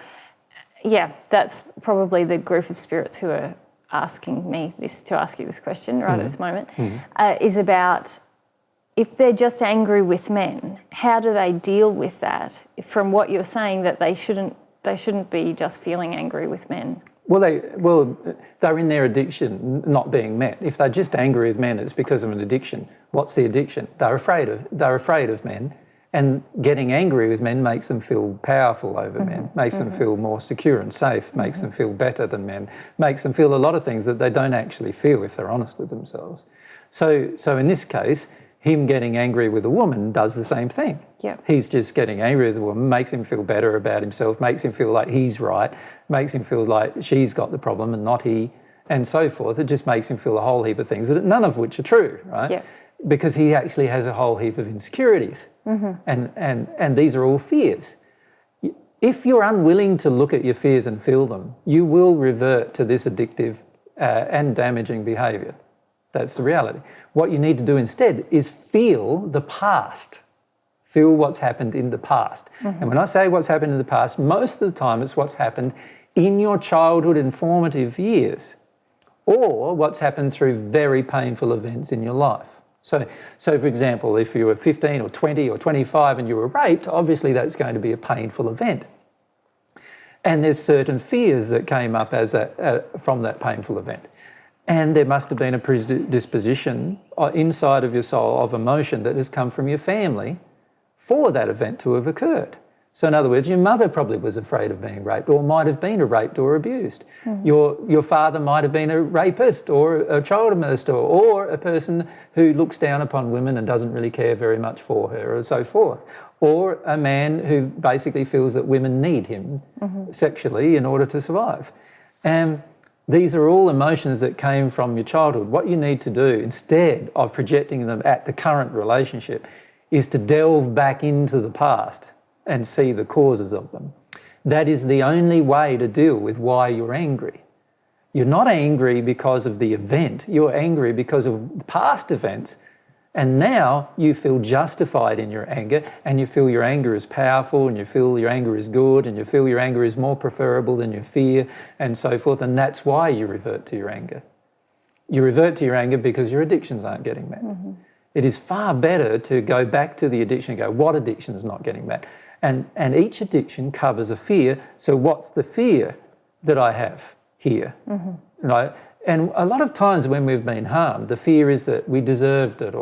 that's probably the group of spirits who are asking me to ask you this question right at this moment, is about, if they're just angry with men, how do they deal with that? From what you're saying, that they shouldn't be just feeling angry with men. Well, they're in their addiction not being met. If they're just angry with men, it's because of an addiction. What's the addiction? They're afraid of men, and getting angry with men makes them feel powerful over men, makes them feel more secure and safe, makes them feel better than men, makes them feel a lot of things that they don't actually feel if they're honest with themselves. So in this case, him getting angry with a woman does the same thing. Yeah. He's just getting angry with a woman, makes him feel better about himself, makes him feel like he's right, makes him feel like she's got the problem and not he, and so forth. It just makes him feel a whole heap of things, none of which are true, right? Yeah. Because he actually has a whole heap of insecurities. And these are all fears. If you're unwilling to look at your fears and feel them, you will revert to this addictive and damaging behaviour. That's the reality. What you need to do instead is feel the past. Feel what's happened in the past. And when I say what's happened in the past, most of the time it's what's happened in your childhood and formative years, or what's happened through very painful events in your life. So for example, if you were 15 or 20 or 25 and you were raped, obviously that's going to be a painful event. And there's certain fears that came up as from that painful event. And there must have been a predisposition inside of your soul of emotion that has come from your family for that event to have occurred. So in other words, your mother probably was afraid of being raped or might have been raped or abused. Your father might have been a rapist or a child molester or a person who looks down upon women and doesn't really care very much for her or so forth. Or a man who basically feels that women need him sexually in order to survive. And these are all emotions that came from your childhood. What you need to do instead of projecting them at the current relationship is to delve back into the past and see the causes of them. That is the only way to deal with why you're angry. You're not angry because of the event, you're angry because of past events, and now you feel justified in your anger, and you feel your anger is powerful, and you feel your anger is good, and you feel your anger is more preferable than your fear, and so forth, and that's why you revert to your anger. You revert to your anger because your addictions aren't getting met. It is far better to go back to the addiction and go, what addiction is not getting met? And each addiction covers a fear. So what's the fear that I have here? Right? And a lot of times when we've been harmed, the fear is that we deserved it,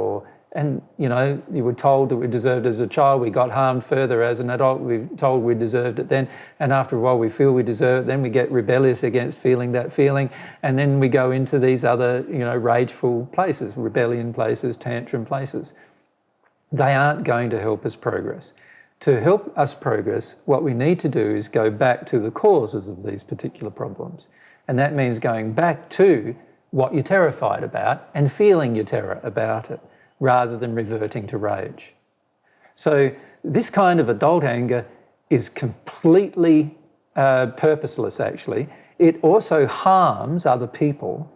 and you were told that we deserved it as a child, we got harmed further as an adult, we were told we deserved it then, and after a while we feel we deserve it, then we get rebellious against feeling that feeling, and then we go into these other, rageful places, rebellion places, tantrum places. They aren't going to help us progress. To help us progress, what we need to do is go back to the causes of these particular problems. And that means going back to what you're terrified about and feeling your terror about it, rather than reverting to rage. So this kind of adult anger is completely purposeless, actually. It also harms other people,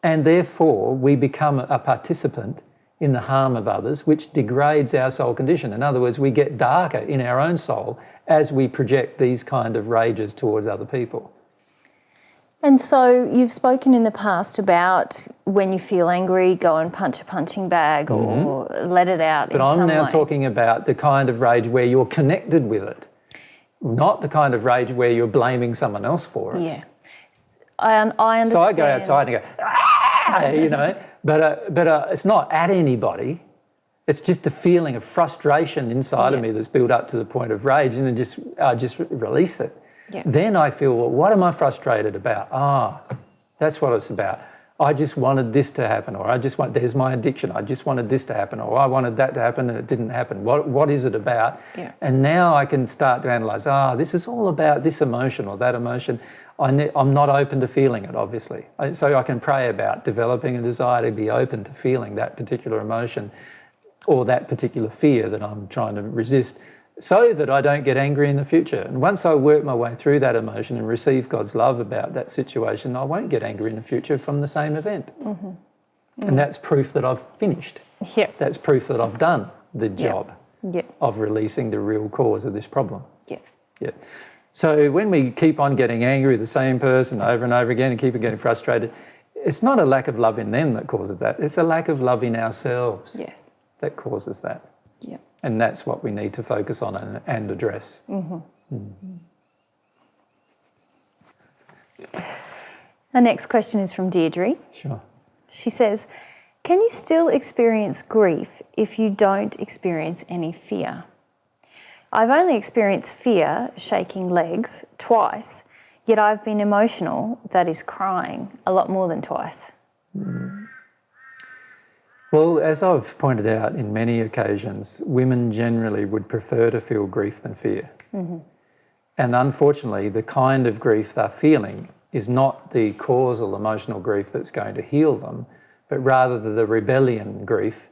and therefore we become a participant in the harm of others, which degrades our soul condition. In other words, we get darker in our own soul as we project these kind of rages towards other people. And so you've spoken in the past about when you feel angry, go and punch a punching bag or let it out in some way. But I'm now talking about the kind of rage where you're connected with it, not the kind of rage where you're blaming someone else for it. Yeah. I understand. So I go outside and go, but it's not at anybody. It's just a feeling of frustration inside of me that's built up to the point of rage, and then I just release it. Yeah. Then I feel, well, what am I frustrated about? That's what it's about. I just wanted this to happen, or there's my addiction. I just wanted this to happen, or I wanted that to happen and it didn't happen. What is it about? Yeah. And now I can start to analyse, this is all about this emotion or that emotion. I'm not open to feeling it, obviously. So I can pray about developing a desire to be open to feeling that particular emotion or that particular fear that I'm trying to resist, so that I don't get angry in the future. And once I work my way through that emotion and receive God's love about that situation, I won't get angry in the future from the same event. And that's proof that I've finished. Yeah. That's proof that I've done the job Yeah. of releasing the real cause of this problem. Yeah. Yeah. So when we keep on getting angry with the same person over and over again and keep on getting frustrated, it's not a lack of love in them that causes that. It's a lack of love in ourselves Yes. that causes that. Yeah. And that's what we need to focus on and address. Our next question is from Deirdre. Sure. She says, can you still experience grief if you don't experience any fear? I've only experienced fear, shaking legs, twice, yet I've been emotional, that is crying, a lot more than twice. Well, as I've pointed out in many occasions, women generally would prefer to feel grief than fear. And unfortunately, the kind of grief they're feeling is not the causal emotional grief that's going to heal them, but rather the rebellion grief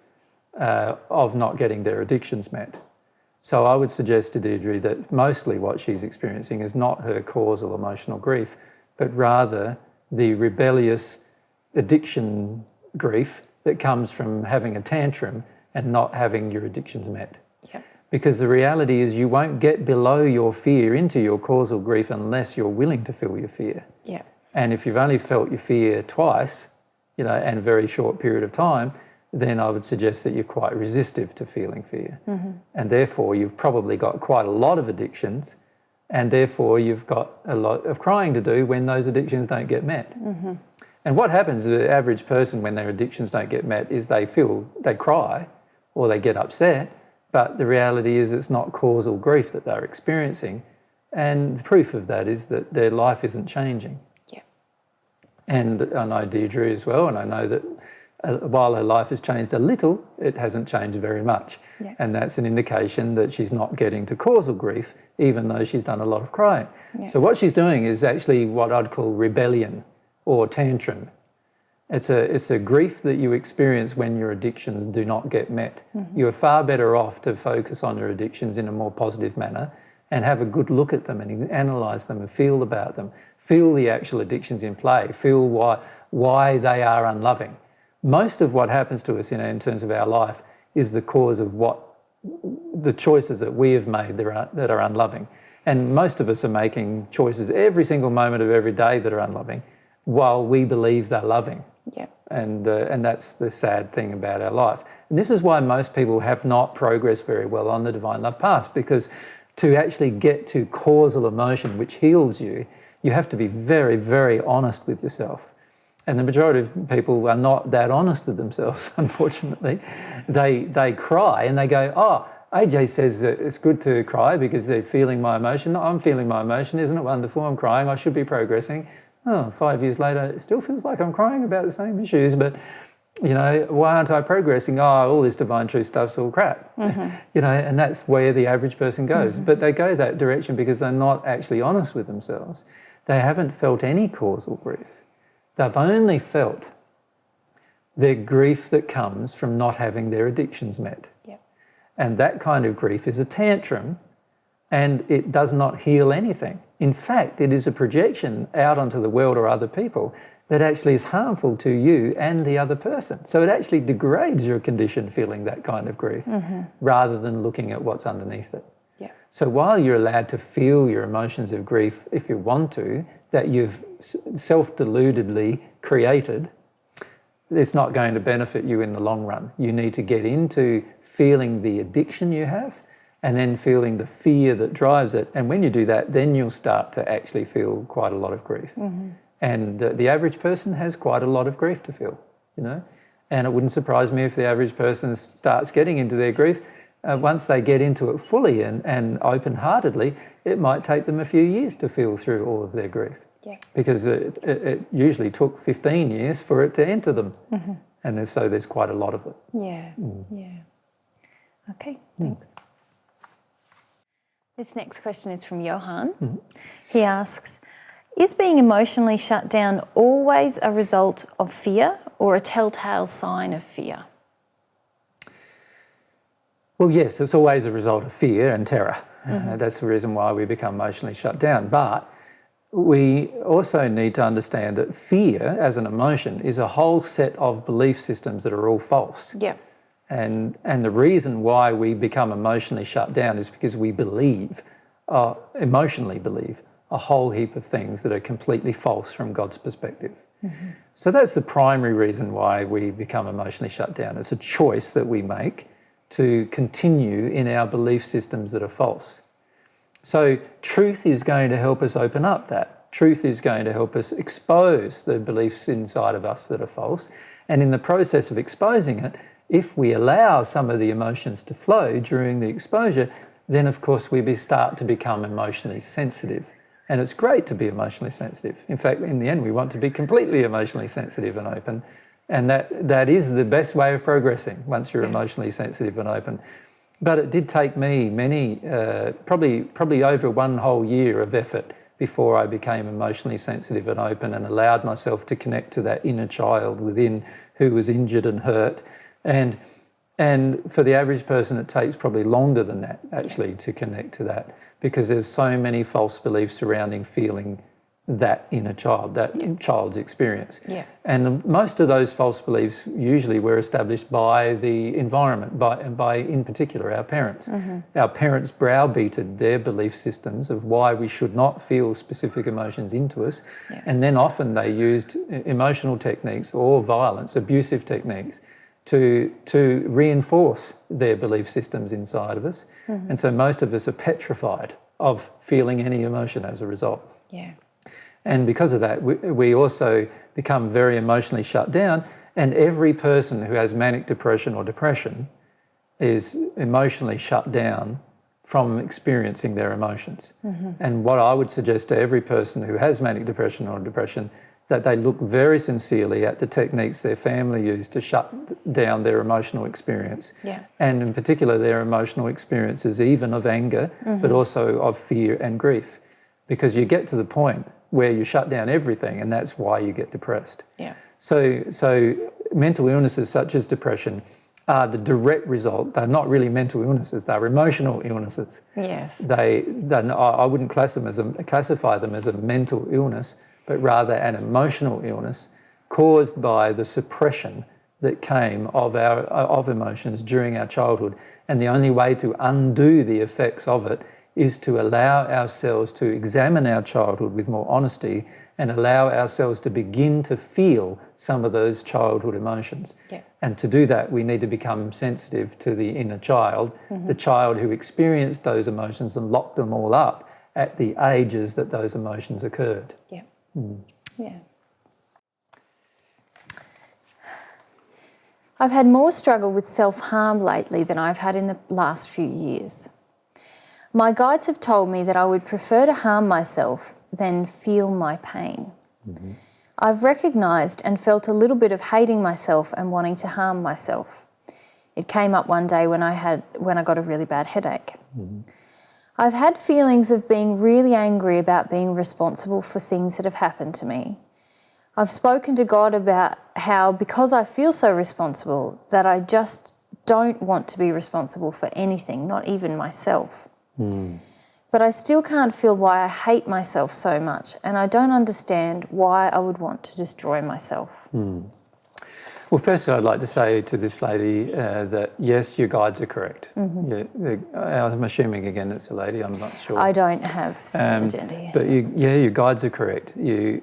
of not getting their addictions met. So I would suggest to Deirdre that mostly what she's experiencing is not her causal emotional grief, but rather the rebellious addiction grief that comes from having a tantrum and not having your addictions met. Yep. Because the reality is you won't get below your fear into your causal grief unless you're willing to feel your fear. Yeah. And if you've only felt your fear twice, in a very short period of time, then I would suggest that you're quite resistive to feeling fear. And therefore you've probably got quite a lot of addictions, and therefore you've got a lot of crying to do when those addictions don't get met. And what happens to the average person when their addictions don't get met is they cry or they get upset, but the reality is it's not causal grief that they're experiencing. And proof of that is that their life isn't changing. Yeah. And I know Deirdre as well, and I know that while her life has changed a little, it hasn't changed very much. Yeah. And that's an indication that she's not getting to causal grief, even though she's done a lot of crying. Yeah. So what she's doing is actually what I'd call rebellion or tantrum. It's a grief that you experience when your addictions do not get met. You are far better off to focus on your addictions in a more positive manner and have a good look at them and analyse them and feel about them. Feel the actual addictions in play. Feel why they are unloving. Most of what happens to us in terms of our life is the cause of the choices that we have made that are unloving. And most of us are making choices every single moment of every day that are unloving while we believe they're loving. Yeah. And that's the sad thing about our life. And this is why most people have not progressed very well on the Divine Love path, because to actually get to causal emotion, which heals you, you have to be very, very honest with yourself. And the majority of people are not that honest with themselves, unfortunately. They cry and they go, oh, AJ says it's good to cry because they're feeling my emotion. I'm feeling my emotion. Isn't it wonderful? I'm crying. I should be progressing. Oh, 5 years later, it still feels like I'm crying about the same issues. But, you know, why aren't I progressing? Oh, all this divine truth stuff's all crap. You know, and that's where the average person goes. But they go that direction because they're not actually honest with themselves. They haven't felt any causal grief. They've only felt their grief that comes from not having their addictions met. Yep. And that kind of grief is a tantrum, and it does not heal anything. In fact, it is a projection out onto the world or other people that actually is harmful to you and the other person. So it actually degrades your condition feeling that kind of grief rather than looking at what's underneath it. Yeah. So while you're allowed to feel your emotions of grief if you want to, that you've self-deludedly created, it's not going to benefit you in the long run. You need to get into feeling the addiction you have and then feeling the fear that drives it. And when you do that, then you'll start to actually feel quite a lot of grief. And the average person has quite a lot of grief to feel, you know. And it wouldn't surprise me if the average person starts getting into their grief. Once they get into it fully and open-heartedly, it might take them a few years to feel through all of their grief. Yeah. Because it usually took 15 years for it to enter them. And there's quite a lot of it. Yeah. Yeah. Okay, thanks. This next question is from Johan. He asks, is being emotionally shut down always a result of fear or a telltale sign of fear? Well, yes, it's always a result of fear and terror. That's the reason why we become emotionally shut down. But we also need to understand that fear as an emotion is a whole set of belief systems that are all false. Yeah. And the reason why we become emotionally shut down is because we emotionally believe a whole heap of things that are completely false from God's perspective. So that's the primary reason why we become emotionally shut down. It's a choice that we make to continue in our belief systems that are false. So truth is going to help us open up that. Truth is going to help us expose the beliefs inside of us that are false. And in the process of exposing it, if we allow some of the emotions to flow during the exposure, then of course we start to become emotionally sensitive. And it's great to be emotionally sensitive. In fact, in the end, we want to be completely emotionally sensitive and open. And that is the best way of progressing once you're emotionally sensitive and open. But it did take me probably over one whole year of effort before I became emotionally sensitive and open and allowed myself to connect to that inner child within who was injured and hurt. And for the average person, it takes probably longer than that actually to connect to that, because there's so many false beliefs surrounding feeling that inner child, that child's experience. Yeah. And most of those false beliefs usually were established by the environment, by in particular our parents. Our parents browbeated their belief systems of why we should not feel specific emotions into us. And then often they used emotional techniques or violence, abusive techniques, to reinforce their belief systems inside of us. And so most of us are petrified of feeling any emotion as a result. Yeah. And because of that, we also become very emotionally shut down. And every person who has manic depression or depression is emotionally shut down from experiencing their emotions. And what I would suggest to every person who has manic depression or depression, that they look very sincerely at the techniques their family used to shut down their emotional experience. Yeah. And in particular, their emotional experiences, even of anger, but also of fear and grief. Because you get to the point where you shut down everything, and that's why you get depressed. Yeah. So mental illnesses such as depression are the direct result. They're not really mental illnesses, they're emotional illnesses. Yes. I wouldn't classify them as a mental illness, but rather an emotional illness caused by the suppression that came of emotions during our childhood. And the only way to undo the effects of it is to allow ourselves to examine our childhood with more honesty and allow ourselves to begin to feel some of those childhood emotions. Yeah. And to do that, we need to become sensitive to the inner child, the child who experienced those emotions and locked them all up at the ages that those emotions occurred. Yeah. Yeah. I've had more struggle with self-harm lately than I've had in the last few years. My guides have told me that I would prefer to harm myself than feel my pain. I've recognised and felt a little bit of hating myself and wanting to harm myself. It came up one day when I got a really bad headache. I've had feelings of being really angry about being responsible for things that have happened to me. I've spoken to God about how, because I feel so responsible, that I just don't want to be responsible for anything, not even myself. But I still can't feel why I hate myself so much, and I don't understand why I would want to destroy myself. Well, firstly, I'd like to say to this lady that, yes, your guides are correct. I'm assuming, again, it's a lady, I'm not sure. I don't have a gender here. But your guides are correct. You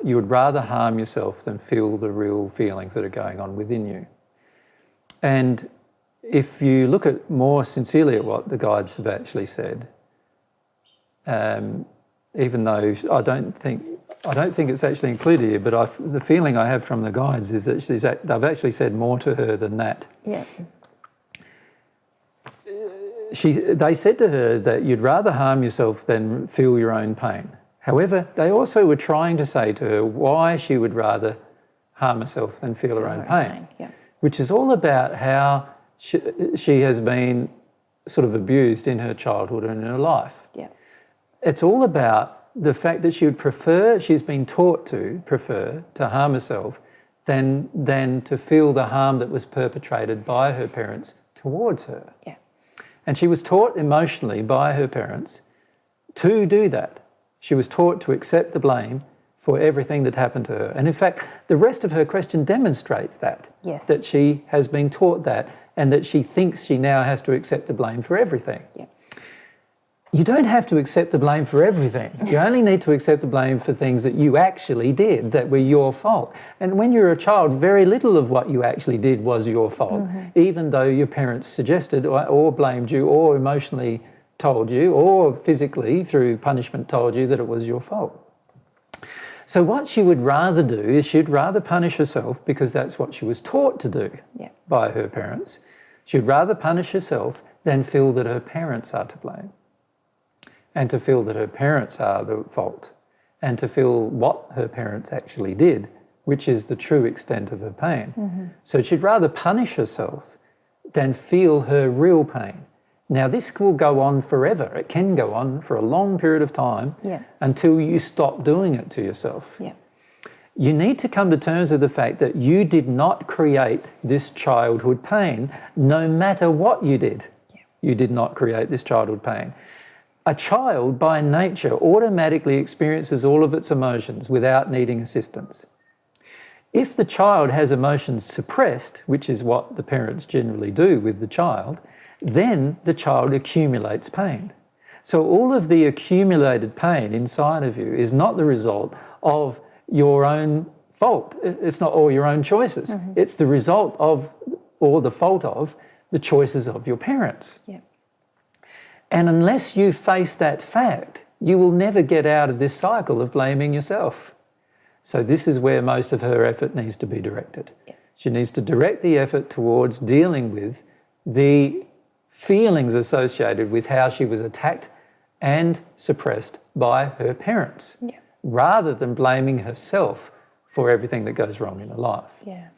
would rather harm yourself than feel the real feelings that are going on within you. And if you look at more sincerely at what the guides have actually said, even though I don't think it's actually included here, but the feeling I have from the guides is that they've actually said more to her than that. Yeah. They said to her that you'd rather harm yourself than feel your own pain. However, they also were trying to say to her why she would rather harm herself than feel her own pain. Yeah. Which is all about how she has been sort of abused in her childhood and in her life. Yeah. It's all about the fact that she's been taught to prefer to harm herself than to feel the harm that was perpetrated by her parents towards her. Yeah. And she was taught emotionally by her parents to do that. She was taught to accept the blame for everything that happened to her. And in fact, the rest of her question demonstrates that. Yes. That she has been taught that and that she thinks she now has to accept the blame for everything. Yeah. You don't have to accept the blame for everything. You only need to accept the blame for things that you actually did that were your fault. And when you're a child, very little of what you actually did was your fault, even though your parents suggested or blamed you or emotionally told you or physically through punishment told you that it was your fault. So what she would rather do is she'd rather punish herself because that's what she was taught to do by her parents. She'd rather punish herself than feel that her parents are to blame and to feel that her parents are the fault and to feel what her parents actually did, which is the true extent of her pain. So she'd rather punish herself than feel her real pain. Now, this will go on forever. It can go on for a long period of time until you stop doing it to yourself. Yeah. You need to come to terms with the fact that you did not create this childhood pain, no matter what you did. Yeah. You did not create this childhood pain. A child, by nature, automatically experiences all of its emotions without needing assistance. If the child has emotions suppressed, which is what the parents generally do with the child, then the child accumulates pain. So all of the accumulated pain inside of you is not the result of your own fault. It's not all your own choices. It's the result of, or the fault of, the choices of your parents. Yeah. And unless you face that fact, you will never get out of this cycle of blaming yourself. So this is where most of her effort needs to be directed. Yeah. She needs to direct the effort towards dealing with the feelings associated with how she was attacked and suppressed by her parents, Yeah. rather than blaming herself for everything that goes wrong in her life. Yeah.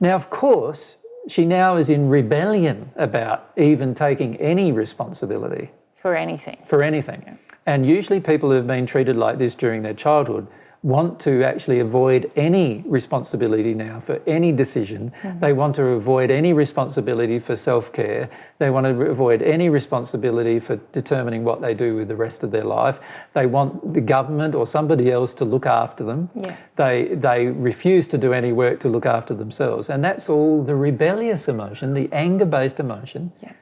Now, of course, she now is in rebellion about even taking any responsibility For anything. for anything. Yeah. And usually people who have been treated like this during their childhood want to actually avoid any responsibility now for any decision. They want to avoid any responsibility for self-care. They want to avoid any responsibility for determining what they do with the rest of their life. They want the government or somebody else to look after them. Yeah. They refuse to do any work to look after themselves. And that's all the rebellious emotion, the anger-based emotion, Yeah.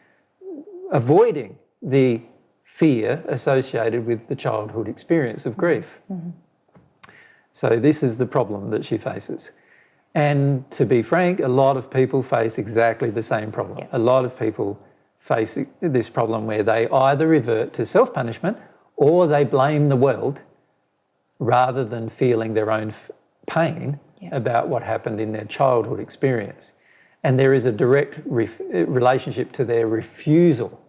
avoiding the fear associated with the childhood experience of grief. So this is the problem that she faces. And to be frank, a lot of people face exactly the same problem. Yeah. A lot of people face this problem where they either revert to self-punishment or they blame the world rather than feeling their own pain Yeah. about what happened in their childhood experience. And there is a direct relationship to their refusal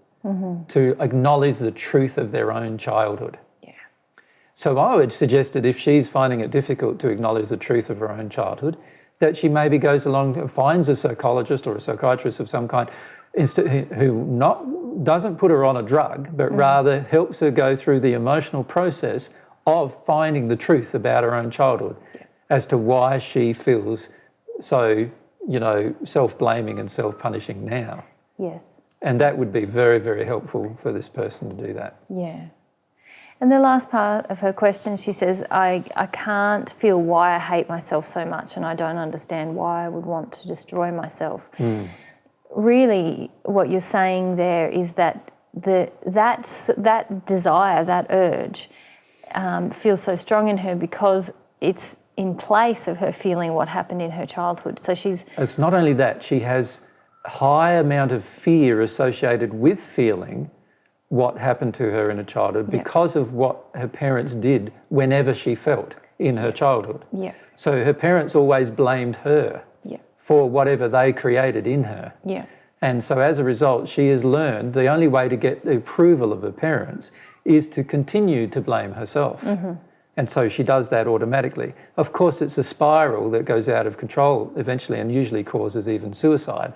to acknowledge the truth of their own childhood. Yeah. So I would suggest that if she's finding it difficult to acknowledge the truth of her own childhood, that she maybe goes along and finds a psychologist or a psychiatrist of some kind who doesn't put her on a drug, but rather helps her go through the emotional process of finding the truth about her own childhood as to why she feels so, self-blaming and self-punishing now. Yes. And that would be very, very helpful for this person to do that. Yeah. And the last part of her question, she says, I can't feel why I hate myself so much, and I don't understand why I would want to destroy myself. Really, what you're saying there is that that desire, that urge, feels so strong in her because it's in place of her feeling what happened in her childhood. So It's not only that, she has a high amount of fear associated with feeling what happened to her in her childhood because of what her parents did whenever she felt in her childhood. Yeah. So her parents always blamed her Yeah. for whatever they created in her. Yeah. And so as a result, she has learned the only way to get the approval of her parents is to continue to blame herself. And so she does that automatically. Of course, it's a spiral that goes out of control eventually and usually causes even suicide.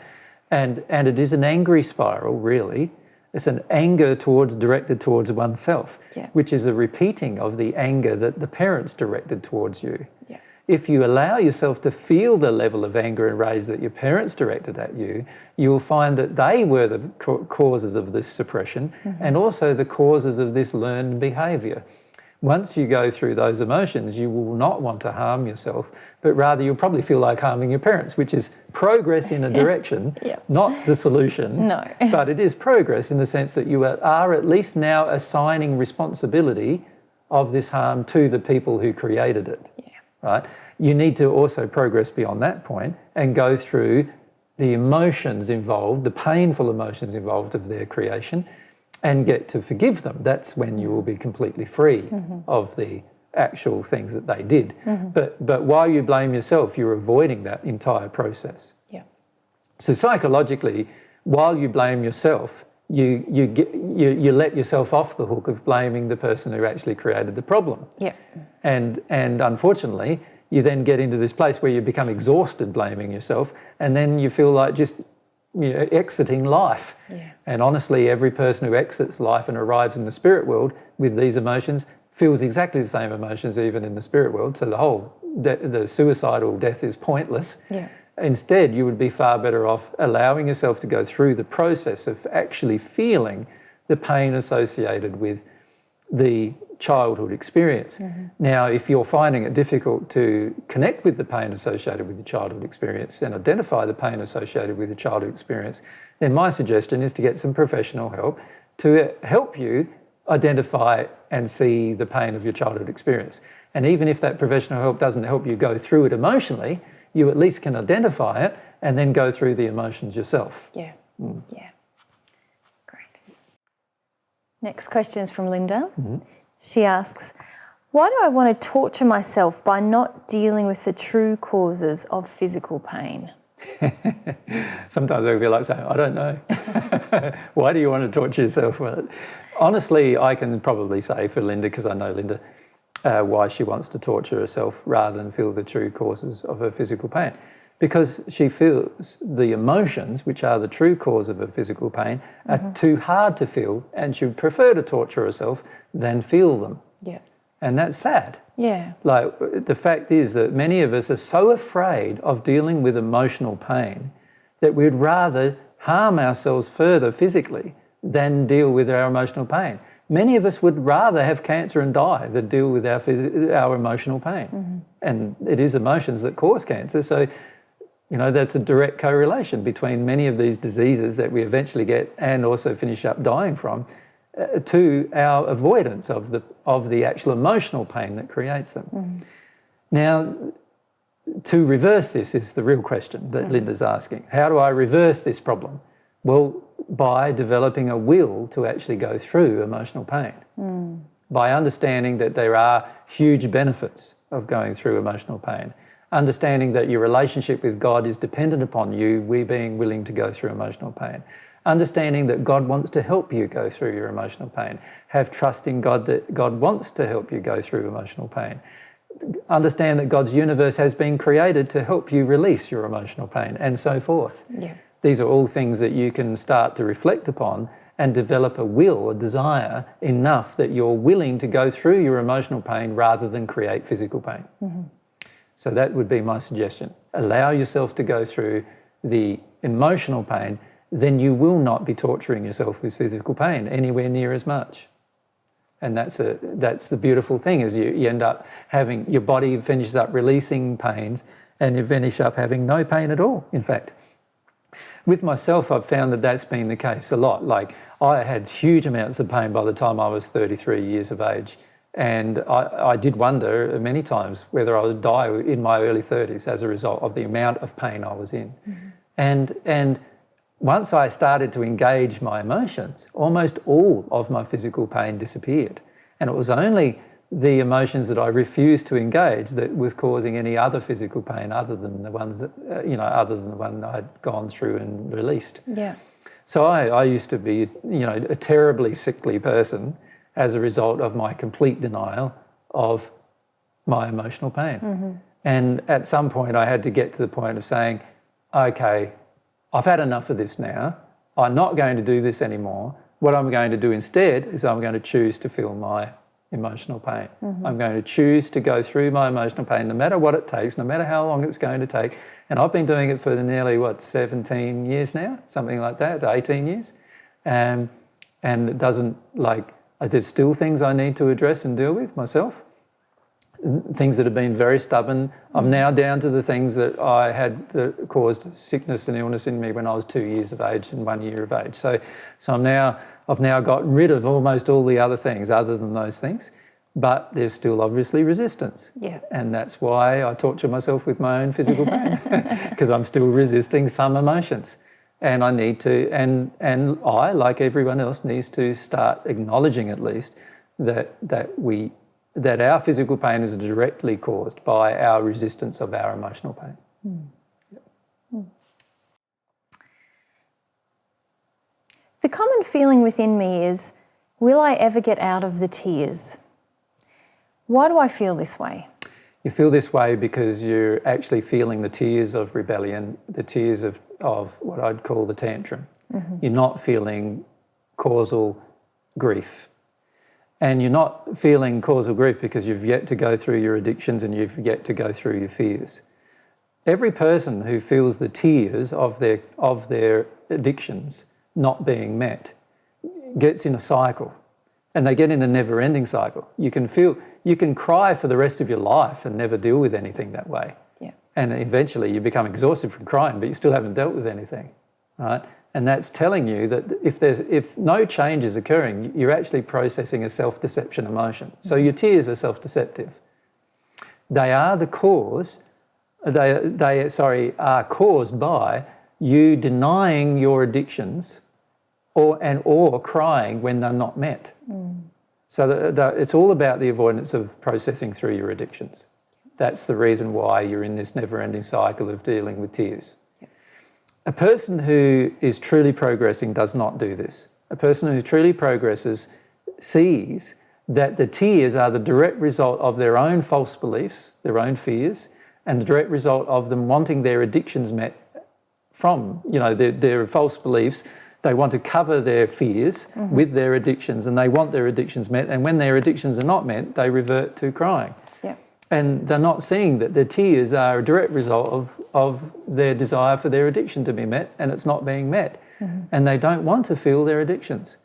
And it is an angry spiral, really. It's an anger directed towards oneself, which is a repeating of the anger that the parents directed towards you. Yeah. If you allow yourself to feel the level of anger and rage that your parents directed at you, you will find that they were the causes of this suppression and also the causes of this learned behaviour. Once you go through those emotions, you will not want to harm yourself, but rather you'll probably feel like harming your parents, which is progress in a direction, not the solution. No. But it is progress in the sense that you are at least now assigning responsibility of this harm to the people who created it. Right? You need to also progress beyond that point and go through the emotions involved, the painful emotions involved of their creation, and get to forgive them. That's when you will be completely free of the actual things that they did. But while you blame yourself, you're avoiding that entire process. Yeah. So psychologically, while you blame yourself, you let yourself off the hook of blaming the person who actually created the problem. Yeah. And unfortunately, you then get into this place where you become exhausted blaming yourself, and then you feel like just exiting life. Yeah. And honestly, every person who exits life and arrives in the spirit world with these emotions feels exactly the same emotions even in the spirit world. So the whole the suicidal death is pointless. Yeah. Instead, you would be far better off allowing yourself to go through the process of actually feeling the pain associated with the childhood experience. Now, if you're finding it difficult to connect with the pain associated with the childhood experience and identify the pain associated with the childhood experience, then my suggestion is to get some professional help to help you identify and see the pain of your childhood experience. And even if that professional help doesn't help you go through it emotionally, you at least can identify it and then go through the emotions yourself. Yeah. Yeah. Great. Next question is from Linda. She asks, why do I want to torture myself by not dealing with the true causes of physical pain? Sometimes I feel like saying, I don't know. Why do you want to torture yourself? Well, honestly, I can probably say for Linda, because I know Linda, why she wants to torture herself rather than feel the true causes of her physical pain. Because she feels the emotions, which are the true cause of her physical pain, are too hard to feel, and she would prefer to torture herself than feel them. Yeah. And that's sad. Yeah. Like, the fact is that many of us are so afraid of dealing with emotional pain that we'd rather harm ourselves further physically than deal with our emotional pain. Many of us would rather have cancer and die than deal with our emotional pain. And it is emotions that cause cancer. So, you know, that's a direct correlation between many of these diseases that we eventually get and also finish up dying from to our avoidance of the actual emotional pain that creates them. Now, to reverse this is the real question that Linda's asking. How do I reverse this problem? Well, by developing a will to actually go through emotional pain. By understanding that there are huge benefits of going through emotional pain. Understanding that your relationship with God is dependent upon you being willing to go through emotional pain. Understanding that God wants to help you go through your emotional pain. Have trust in God that God wants to help you go through emotional pain. Understand that God's universe has been created to help you release your emotional pain, and so forth. Yeah. These are all things that you can start to reflect upon and develop a will, a desire enough that you're willing to go through your emotional pain rather than create physical pain. So that would be my suggestion. Allow yourself to go through the emotional pain, then you will not be torturing yourself with physical pain anywhere near as much. And that's the beautiful thing, is you end up having, your body finishes up releasing pains and you finish up having no pain at all, in fact. With myself, I've found that that's been the case a lot. Like, I had huge amounts of pain by the time I was 33 years of age. And I did wonder many times whether I would die in my early 30s as a result of the amount of pain I was in. And once I started to engage my emotions, almost all of my physical pain disappeared. And it was only the emotions that I refused to engage that was causing any other physical pain other than the ones that, other than the one I'd gone through and released. Yeah. So I used to be, a terribly sickly person as a result of my complete denial of my emotional pain. And at some point I had to get to the point of saying, okay, I've had enough of this now. I'm not going to do this anymore. What I'm going to do instead is I'm going to choose to feel my emotional pain. I'm going to choose to go through my emotional pain, no matter what it takes, no matter how long it's going to take. And I've been doing it for nearly, 17 years now, something like that, 18 years. And it doesn't, there's still things I need to address and deal with myself. Things that have been very stubborn. I'm now down to the things that I had that caused sickness and illness in me when I was 2 years of age and 1 year of age. So I've now got rid of almost all the other things other than those things, but there's still obviously resistance. Yeah. And that's why I torture myself with my own physical pain, because I'm still resisting some emotions. And I need to, and I, like everyone else, needs to start acknowledging at least that our physical pain is directly caused by our resistance of our emotional pain. The common feeling within me is, will I ever get out of the tears? Why do I feel this way? You feel this way because you're actually feeling the tears of rebellion, the tears of what I'd call the tantrum. You're not feeling causal grief. And you're not feeling causal grief because you've yet to go through your addictions and you've yet to go through your fears. Every person who feels the tears of their addictions not being met gets in a cycle, and they get in a never-ending cycle. You can cry for the rest of your life and never deal with anything that way. Yeah. And eventually you become exhausted from crying, but you still haven't dealt with anything, right? And that's telling you that if no change is occurring, you're actually processing a self-deception emotion. So your tears are self-deceptive. They are the cause, are caused by you denying your addictions or crying when they're not met. So it's all about the avoidance of processing through your addictions. That's the reason why you're in this never-ending cycle of dealing with tears. A person who is truly progressing does not do this. A person who truly progresses sees that the tears are the direct result of their own false beliefs, their own fears, and the direct result of them wanting their addictions met from, their false beliefs. They want to cover their fears with their addictions, and they want their addictions met. And when their addictions are not met, they revert to crying. Yeah. And they're not seeing that their tears are a direct result of their desire for their addiction to be met, and it's not being met. And they don't want to feel their addictions.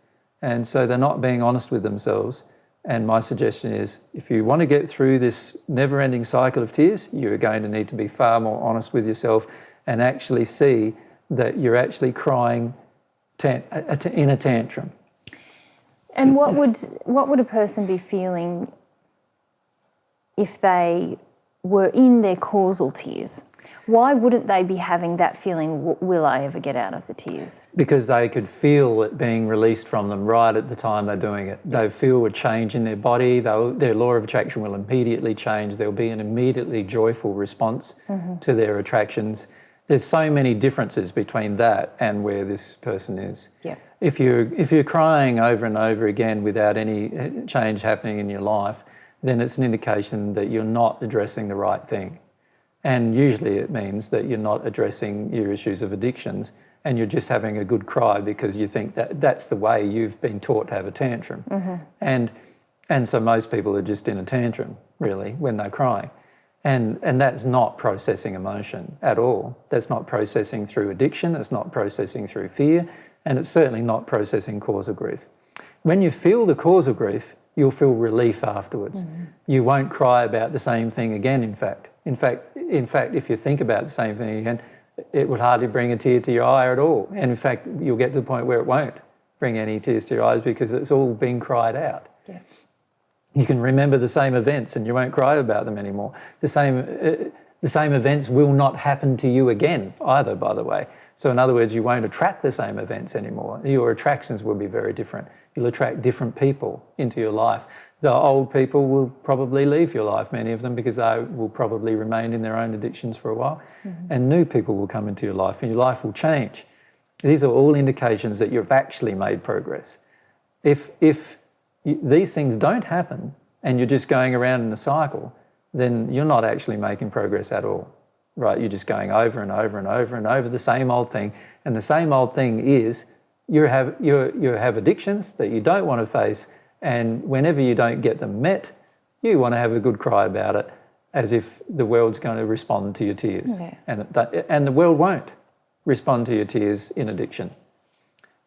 And so they're not being honest with themselves. And my suggestion is, if you want to get through this never-ending cycle of tears, you're going to need to be far more honest with yourself and actually see that you're actually crying in a tantrum. And what would a person be feeling if they were in their causal tears? Why wouldn't they be having that feeling, will I ever get out of the tears? Because they could feel it being released from them right at the time they're doing it. They feel a change in their body, their law of attraction will immediately change. There'll be an immediately joyful response to their attractions. There's so many differences between that and where this person is. Yeah. If you're crying over and over again without any change happening in your life, then it's an indication that you're not addressing the right thing. And usually it means that you're not addressing your issues of addictions and you're just having a good cry because you think that that's the way you've been taught to have a tantrum. And so most people are just in a tantrum, really, when they're crying. And that's not processing emotion at all. That's not processing through addiction, it's not processing through fear, and it's certainly not processing causal grief. When you feel the causal grief, you'll feel relief afterwards. You won't cry about the same thing again, in fact. In fact, if you think about the same thing again, it would hardly bring a tear to your eye at all. And in fact, you'll get to the point where it won't bring any tears to your eyes because it's all been cried out. Yeah. You can remember the same events and you won't cry about them anymore. The same events will not happen to you again either, by the way. So in other words, you won't attract the same events anymore. Your attractions will be very different. You'll attract different people into your life. The old people will probably leave your life, many of them, because they will probably remain in their own addictions for a while. And new people will come into your life and your life will change. These are all indications that you've actually made progress. If these things don't happen and you're just going around in a cycle, then you're not actually making progress at all, right? You're just going over and over and over and over the same old thing. And the same old thing is you have addictions that you don't want to face, and whenever you don't get them met, you want to have a good cry about it as if the world's going to respond to your tears. Yeah. And the world won't respond to your tears in addiction.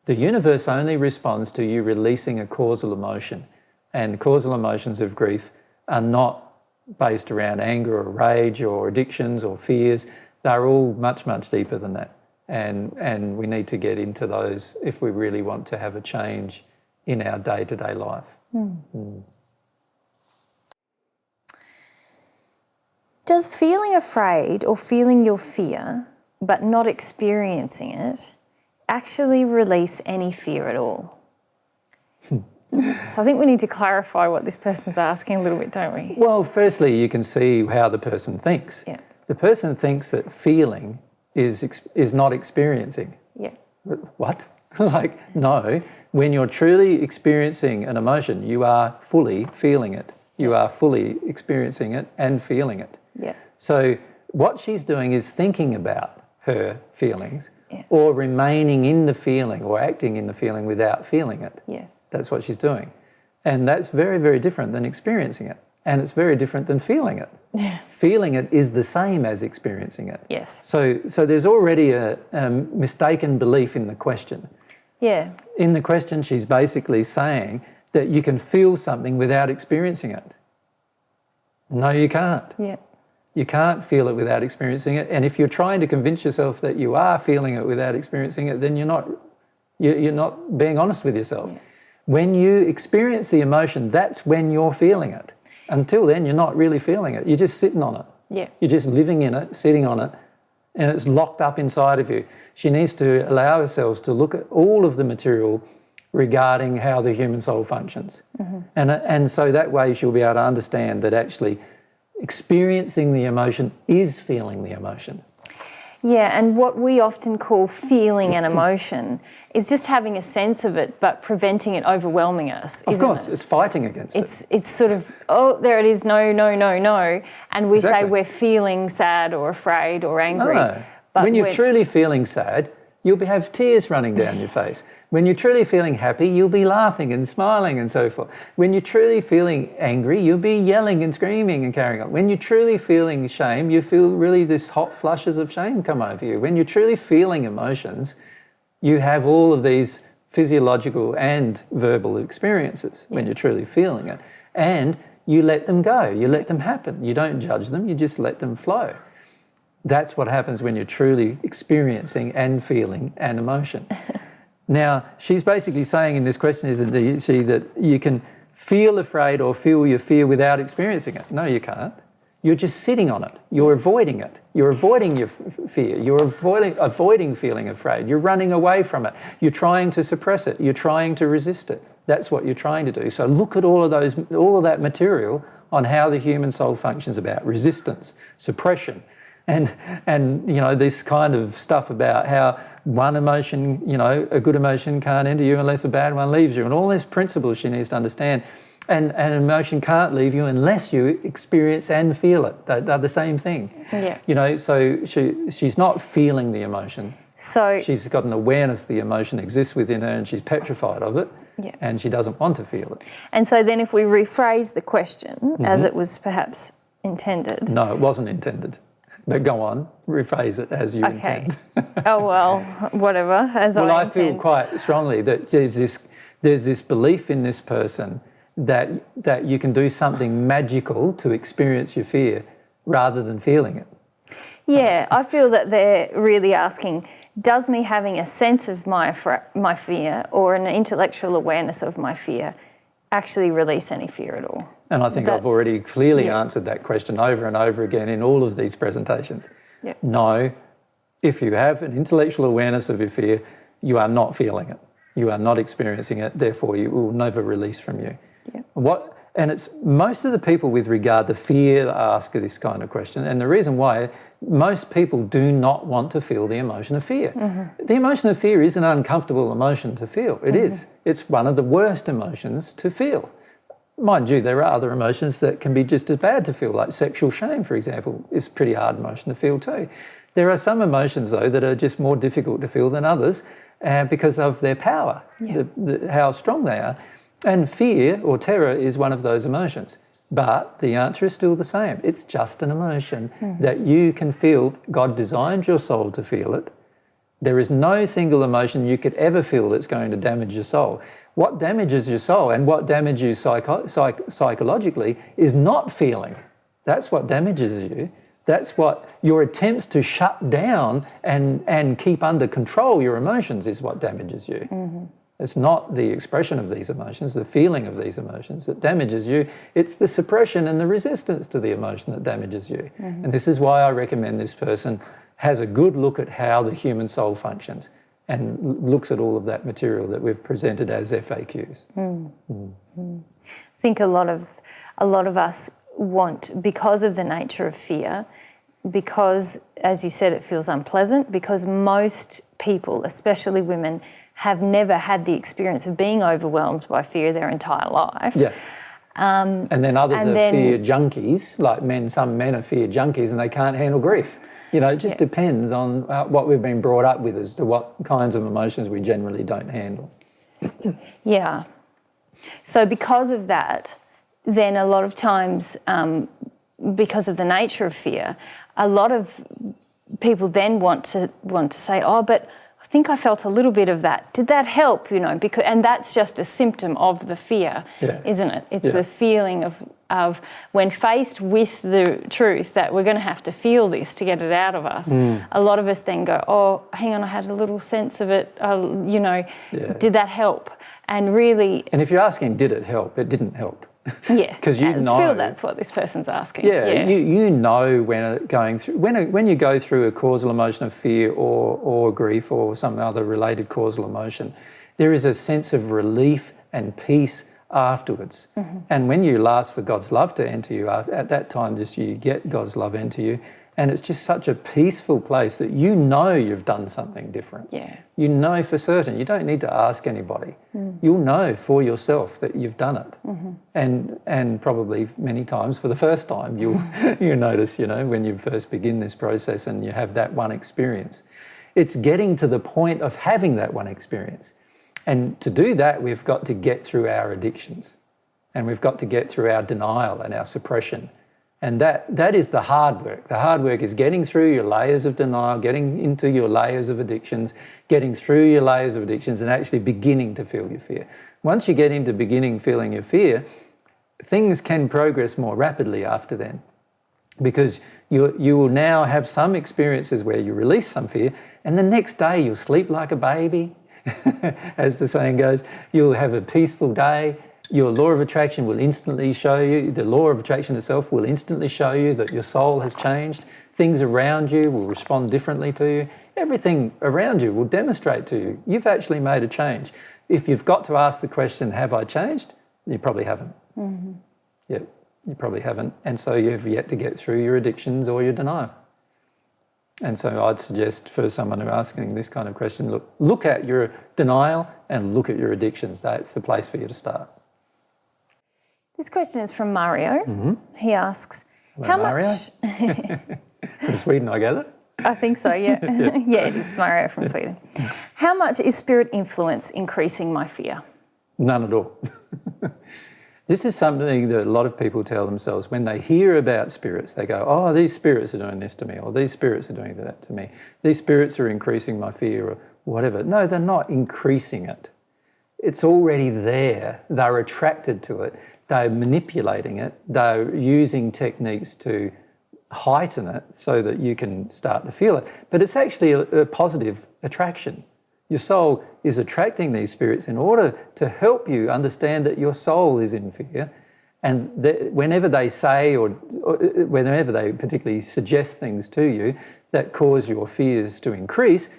The universe only responds to you releasing a causal emotion, and causal emotions of grief are not based around anger or rage or addictions or fears. They're all much, much deeper than that. And we need to get into those if we really want to have a change in our day-to-day life. Does feeling afraid or feeling your fear but not experiencing it actually release any fear at all? So I think we need to clarify what this person's asking a little bit, don't we? Well, firstly, you can see how the person thinks. Yeah. The person thinks that feeling is not experiencing. Yeah. What? Like, no. When you're truly experiencing an emotion, you are fully feeling it. You are fully experiencing it and feeling it. Yeah. So what she's doing is thinking about her feelings, Yeah. or remaining in the feeling or acting in the feeling without feeling it. Yes. That's what she's doing. And that's very, very different than experiencing it. And it's very different than feeling it. Yeah. Feeling it is the same as experiencing it. Yes. So there's already a mistaken belief in the question. Yeah. In the question, she's basically saying that you can feel something without experiencing it. No, you can't. Yeah. You can't feel it without experiencing it. And if you're trying to convince yourself that you are feeling it without experiencing it, then you're not being honest with yourself. Yeah. When you experience the emotion, that's when you're feeling it. Until then, you're not really feeling it. You're just sitting on it. Yeah. You're just living in it, sitting on it, and it's locked up inside of you. She needs to allow herself to look at all of the material regarding how the human soul functions. And so that way she'll be able to understand that actually experiencing the emotion is feeling the emotion. Yeah, and what we often call feeling an emotion is just having a sense of it, but preventing it overwhelming us. Of course, it's fighting against it. It's sort of, oh, there it is, no, no, no, no. And we Exactly. say we're feeling sad or afraid or angry. No. But When you're truly feeling sad, you'll have tears running down your face. When you're truly feeling happy, you'll be laughing and smiling and so forth. When you're truly feeling angry, you'll be yelling and screaming and carrying on. When you're truly feeling shame, you feel really this hot flushes of shame come over you. When you're truly feeling emotions, you have all of these physiological and verbal experiences when you're truly feeling it. And you let them go, you let them happen. You don't judge them, you just let them flow. That's what happens when you're truly experiencing and feeling an emotion. Now, she's basically saying in this question, isn't she, that you can feel afraid or feel your fear without experiencing it. No, you can't. You're just sitting on it. You're avoiding it. You're avoiding your fear. You're avoiding feeling afraid. You're running away from it. You're trying to suppress it. You're trying to resist it. That's what you're trying to do. So look at all of that material on how the human soul functions about resistance, suppression, and this kind of stuff about how one emotion, a good emotion can't enter you unless a bad one leaves you, and all these principles she needs to understand. And an emotion can't leave you unless you experience and feel it. They're the same thing. Yeah. So she's not feeling the emotion. So She's got an awareness the emotion exists within her and she's petrified of it. Yeah. And she doesn't want to feel it. And so then if we rephrase the question as it was perhaps intended. No, it wasn't intended. But go on, rephrase it as you Okay. intend. Oh, well, whatever, as Well, I I feel intend. quite strongly that there's this belief in this person that you can do something magical to experience your fear rather than feeling it. Yeah, I feel that they're really asking, does me having a sense of my fear or an intellectual awareness of my fear actually release any fear at all? And I think I've That's- already clearly yeah. answered that question over and over again in all of these presentations. Yeah. No, if you have an intellectual awareness of your fear, you are not feeling it. You are not experiencing it, therefore you will never release from you. Yeah. And it's most of the people with regard to fear that ask this kind of question. And the reason why, most people do not want to feel the emotion of fear. The emotion of fear is an uncomfortable emotion to feel. It is. It's one of the worst emotions to feel. Mind you, there are other emotions that can be just as bad to feel, like sexual shame, for example, is a pretty hard emotion to feel too. There are some emotions, though, that are just more difficult to feel than others because of their power, how strong they are. And fear or terror is one of those emotions. But the answer is still the same. It's just an emotion that you can feel. God designed your soul to feel it. There is no single emotion you could ever feel that's going to damage your soul. What damages your soul and what damages you psychologically is not feeling. That's what damages you. That's what your attempts to shut down and keep under control your emotions is what damages you. It's not the expression of these emotions, the feeling of these emotions that damages you. It's the suppression and the resistance to the emotion that damages you. And this is why I recommend this person has a good look at how the human soul functions and looks at all of that material that we've presented as FAQs. I think a lot of us want, because of the nature of fear, because, as you said, it feels unpleasant, because most people, especially women, have never had the experience of being overwhelmed by fear their entire life. Yeah. And then others and are then- fear junkies, like men. Some men are fear junkies and they can't handle grief. It just depends on what we've been brought up with as to what kinds of emotions we generally don't handle. Yeah. So because of that, then a lot of times, because of the nature of fear, a lot of people then want to say, oh, but I think I felt a little bit of that. Did that help? Because, and that's just a symptom of the fear, isn't it? It's the feeling of when faced with the truth that we're going to have to feel this to get it out of us. A lot of us then go, oh, hang on, I had a little sense of it. Did that help? And really... And if you're asking, did it help? It didn't help. Yeah, because you know. I feel that's what this person's asking. Yeah. You know when you go through a causal emotion of fear or grief or some other related causal emotion, there is a sense of relief and peace afterwards. And when you ask for God's love to enter you, at that time, just you get God's love enter you, and it's just such a peaceful place that you know you've done something different. Yeah. You know for certain. You don't need to ask anybody. You'll know for yourself that you've done it. And probably many times for the first time you notice, when you first begin this process and you have that one experience. It's getting to the point of having that one experience. And to do that, we've got to get through our addictions, and we've got to get through our denial and our suppression. And that is the hard work. The hard work is getting through your layers of denial, getting into your layers of addictions, getting through your layers of addictions and actually beginning to feel your fear. Once you get into beginning feeling your fear, things can progress more rapidly after then, because you will now have some experiences where you release some fear, and the next day you'll sleep like a baby, as the saying goes. You'll have a peaceful day. Your law of attraction will instantly show you, the law of attraction itself will instantly show you that your soul has changed. Things around you will respond differently to you. Everything around you will demonstrate to you, you've actually made a change. If you've got to ask the question, have I changed? You probably haven't. Yeah, you probably haven't. And so you've yet to get through your addictions or your denial. And so I'd suggest for someone who's asking this kind of question, look at your denial and look at your addictions. That's the place for you to start. This question is from Mario. He asks, Hello, how Mario. much... From Sweden, I gather? I think so, yeah. Yeah, it is Mario from Sweden. How much is spirit influence increasing my fear? None at all. This is something that a lot of people tell themselves when they hear about spirits. They go, oh, these spirits are doing this to me, or these spirits are doing that to me. These spirits are increasing my fear, or whatever. No, they're not increasing it. It's already there. They're attracted to it. They're manipulating it. They're using techniques to heighten it so that you can start to feel it. But it's actually a positive attraction. Your soul is attracting these spirits in order to help you understand that your soul is in fear. And whenever they say or whenever they particularly suggest things to you that cause your fears to increase,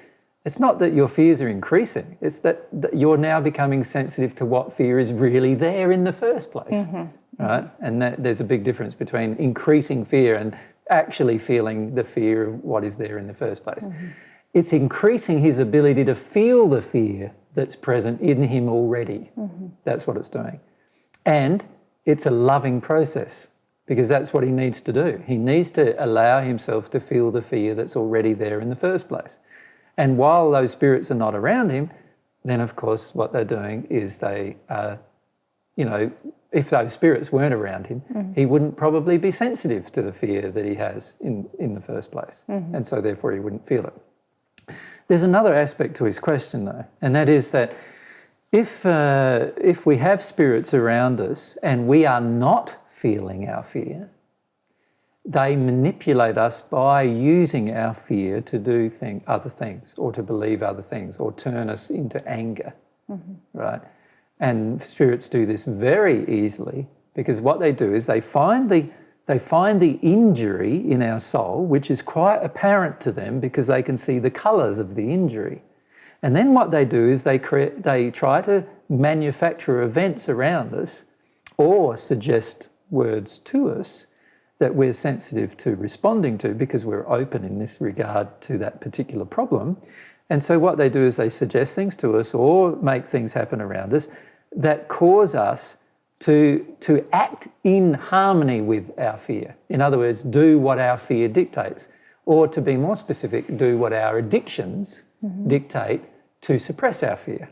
it's not that your fears are increasing. It's that you're now becoming sensitive to what fear is really there in the first place. Right? And there's a big difference between increasing fear and actually feeling the fear of what is there in the first place. It's increasing his ability to feel the fear that's present in him already. That's what it's doing. And it's a loving process, because that's what he needs to do. He needs to allow himself to feel the fear that's already there in the first place. And while those spirits are not around him, then of course what they're doing is they, if those spirits weren't around him, he wouldn't probably be sensitive to the fear that he has in the first place. And so therefore he wouldn't feel it. There's another aspect to his question though, and that is that if we have spirits around us and we are not feeling our fear, they manipulate us by using our fear to do other things, or to believe other things, or turn us into anger, right? And spirits do this very easily, because what they do is they find the injury in our soul, which is quite apparent to them because they can see the colours of the injury. And then what they do is they try to manufacture events around us or suggest words to us that we're sensitive to responding to, because we're open in this regard to that particular problem. And so what they do is they suggest things to us or make things happen around us that cause us to act in harmony with our fear. In other words, do what our fear dictates, or to be more specific, do what our addictions dictate to suppress our fear.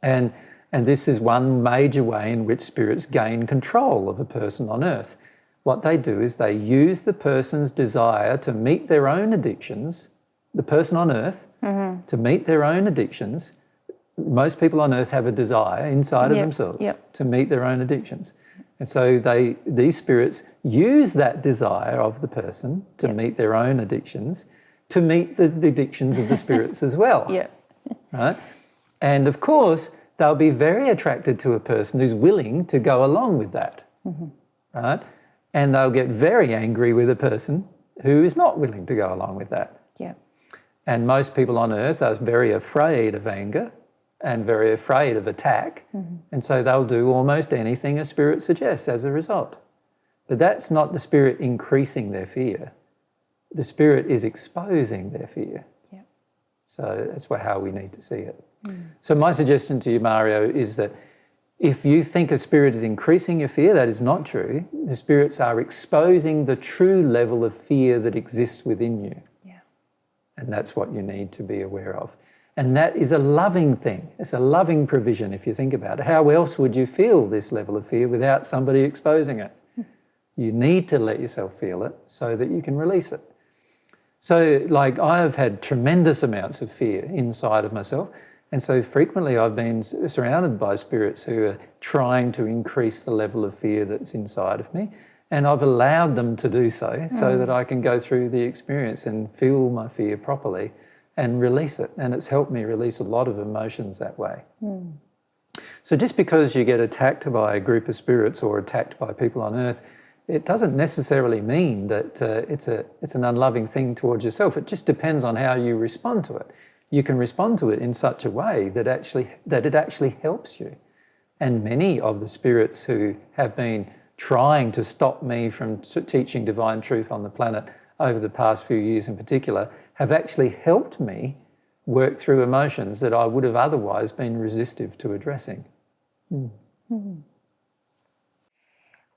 And this is one major way in which spirits gain control of a person on earth. What they do is they use the person's desire to meet their own addictions the person on earth, to meet their own addictions. Most people on earth have a desire inside of themselves to meet their own addictions. And so these spirits use that desire of the person to meet their own addictions to meet the addictions of the spirits as well. Right? And of course, they'll be very attracted to a person who's willing to go along with that. Right? And they'll get very angry with a person who is not willing to go along with that. And most people on earth are very afraid of anger and very afraid of attack. And so they'll do almost anything a spirit suggests as a result. But that's not the spirit increasing their fear. The spirit is exposing their fear. So that's how we need to see it. So my suggestion to you, Mario, is that if you think a spirit is increasing your fear, that is not true. The spirits are exposing the true level of fear that exists within you. And that's what you need to be aware of. And that is a loving thing. It's a loving provision if you think about it. How else would you feel this level of fear without somebody exposing it? You need to let yourself feel it so that you can release it. So, like, I've had tremendous amounts of fear inside of myself. And so frequently I've been surrounded by spirits who are trying to increase the level of fear that's inside of me. And I've allowed them to do so that I can go through the experience and feel my fear properly and release it. And it's helped me release a lot of emotions that way. So just because you get attacked by a group of spirits or attacked by people on earth, it doesn't necessarily mean that it's an unloving thing towards yourself. It just depends on how you respond to it. You can respond to it in such a way that it actually helps you. And many of the spirits who have been trying to stop me from teaching divine truth on the planet over the past few years in particular have actually helped me work through emotions that I would have otherwise been resistive to addressing.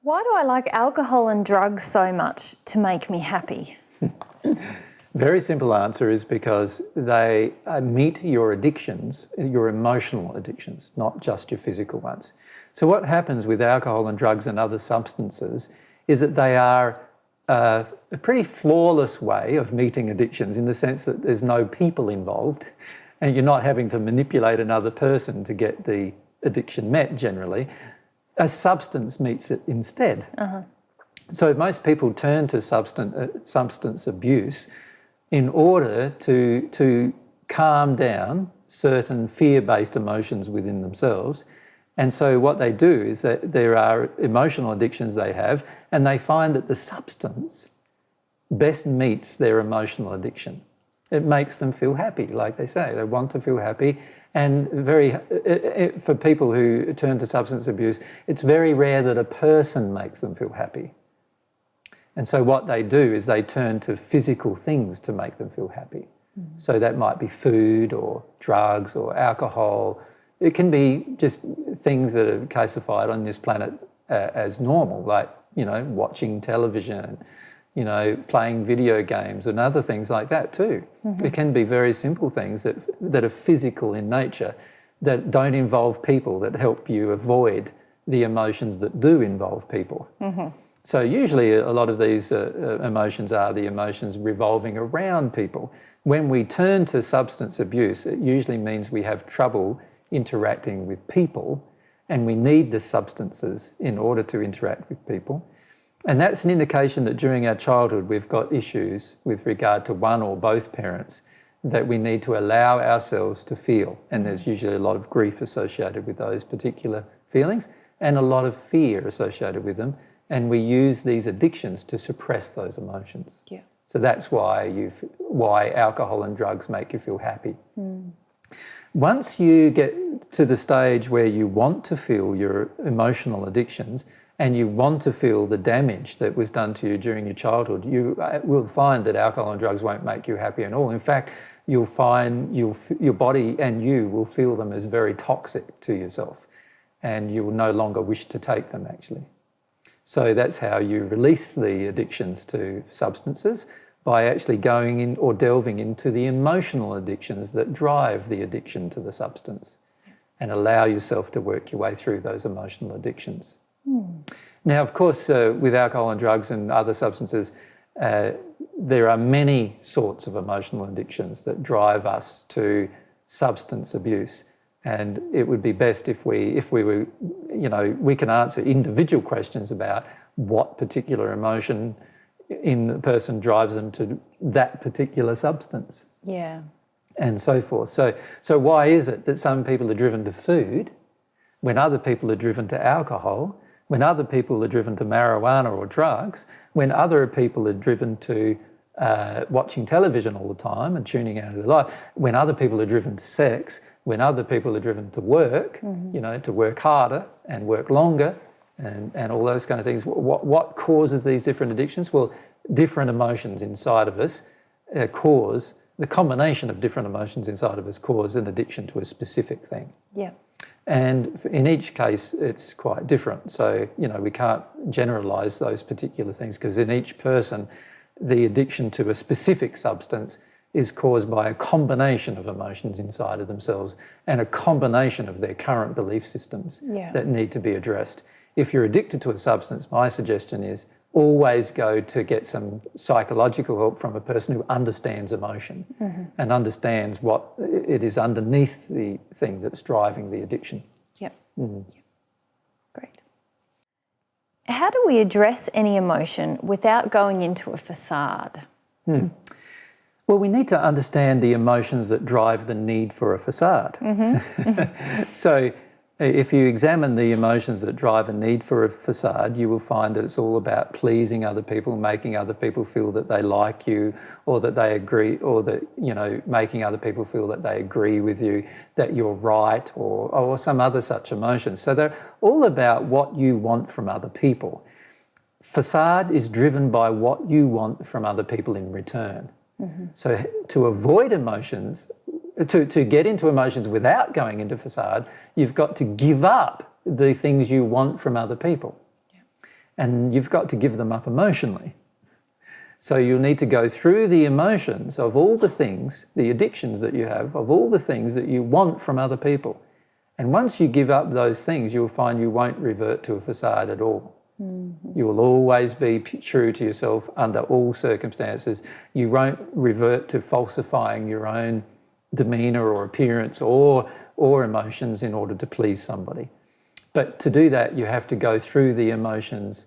Why do I like alcohol and drugs so much to make me happy? Very simple answer is because they meet your addictions, your emotional addictions, not just your physical ones. So what happens with alcohol and drugs and other substances is that they are a pretty flawless way of meeting addictions in the sense that there's no people involved and you're not having to manipulate another person to get the addiction met generally. A substance meets it instead. So most people turn to substance abuse in order to calm down certain fear-based emotions within themselves. And so what they do is that there are emotional addictions they have, and they find that the substance best meets their emotional addiction. It makes them feel happy, like they say. They want to feel happy. And for people who turn to substance abuse, it's very rare that a person makes them feel happy. And so what they do is they turn to physical things to make them feel happy. So that might be food or drugs or alcohol. It can be just things that are classified on this planet as normal, like, watching television, playing video games and other things like that too. It can be very simple things that are physical in nature, that don't involve people, that help you avoid the emotions that do involve people. So usually a lot of these emotions are the emotions revolving around people. When we turn to substance abuse, it usually means we have trouble interacting with people, and we need the substances in order to interact with people. And that's an indication that during our childhood we've got issues with regard to one or both parents that we need to allow ourselves to feel. And there's usually a lot of grief associated with those particular feelings and a lot of fear associated with them. And we use these addictions to suppress those emotions. So that's why alcohol and drugs make you feel happy. Once you get to the stage where you want to feel your emotional addictions and you want to feel the damage that was done to you during your childhood, you will find that alcohol and drugs won't make you happy at all. In fact, you'll find your body and you will feel them as very toxic to yourself, and you will no longer wish to take them, actually. So that's how you release the addictions to substances, by actually going in or delving into the emotional addictions that drive the addiction to the substance, and allow yourself to work your way through those emotional addictions. Now, of course, with alcohol and drugs and other substances, there are many sorts of emotional addictions that drive us to substance abuse. And it would be best if we were, we can answer individual questions about what particular emotion in the person drives them to that particular substance. Yeah. And so forth. So why is it that some people are driven to food when other people are driven to alcohol, when other people are driven to marijuana or drugs, when other people are driven to watching television all the time and tuning out of their life, when other people are driven to sex, when other people are driven to work, to work harder and work longer and all those kind of things. What causes these different addictions? Well, different emotions inside of us cause, the combination of different emotions inside of us cause an addiction to a specific thing. Yeah. And in each case, it's quite different. So, we can't generalise those particular things because in each person, the addiction to a specific substance is caused by a combination of emotions inside of themselves and a combination of their current belief systems that need to be addressed. If you're addicted to a substance, my suggestion is always go to get some psychological help from a person who understands emotion and understands what it is underneath the thing that's driving the addiction. Yep. Yep. Great. How do we address any emotion without going into a facade? Well, we need to understand the emotions that drive the need for a facade. So if you examine the emotions that drive a need for a facade, you will find that it's all about pleasing other people, making other people feel that they like you or that they agree, or that, making other people feel that they agree with you, that you're right, or some other such emotions. So they're all about what you want from other people. Facade is driven by what you want from other people in return. So to avoid emotions, to get into emotions without going into facade, you've got to give up the things you want from other people. And you've got to give them up emotionally. So you'll need to go through the emotions of all the things, the addictions that you have, of all the things that you want from other people. And once you give up those things, you'll find you won't revert to a facade at all. You will always be true to yourself under all circumstances. You won't revert to falsifying your own demeanour or appearance or emotions in order to please somebody. But to do that, you have to go through the emotions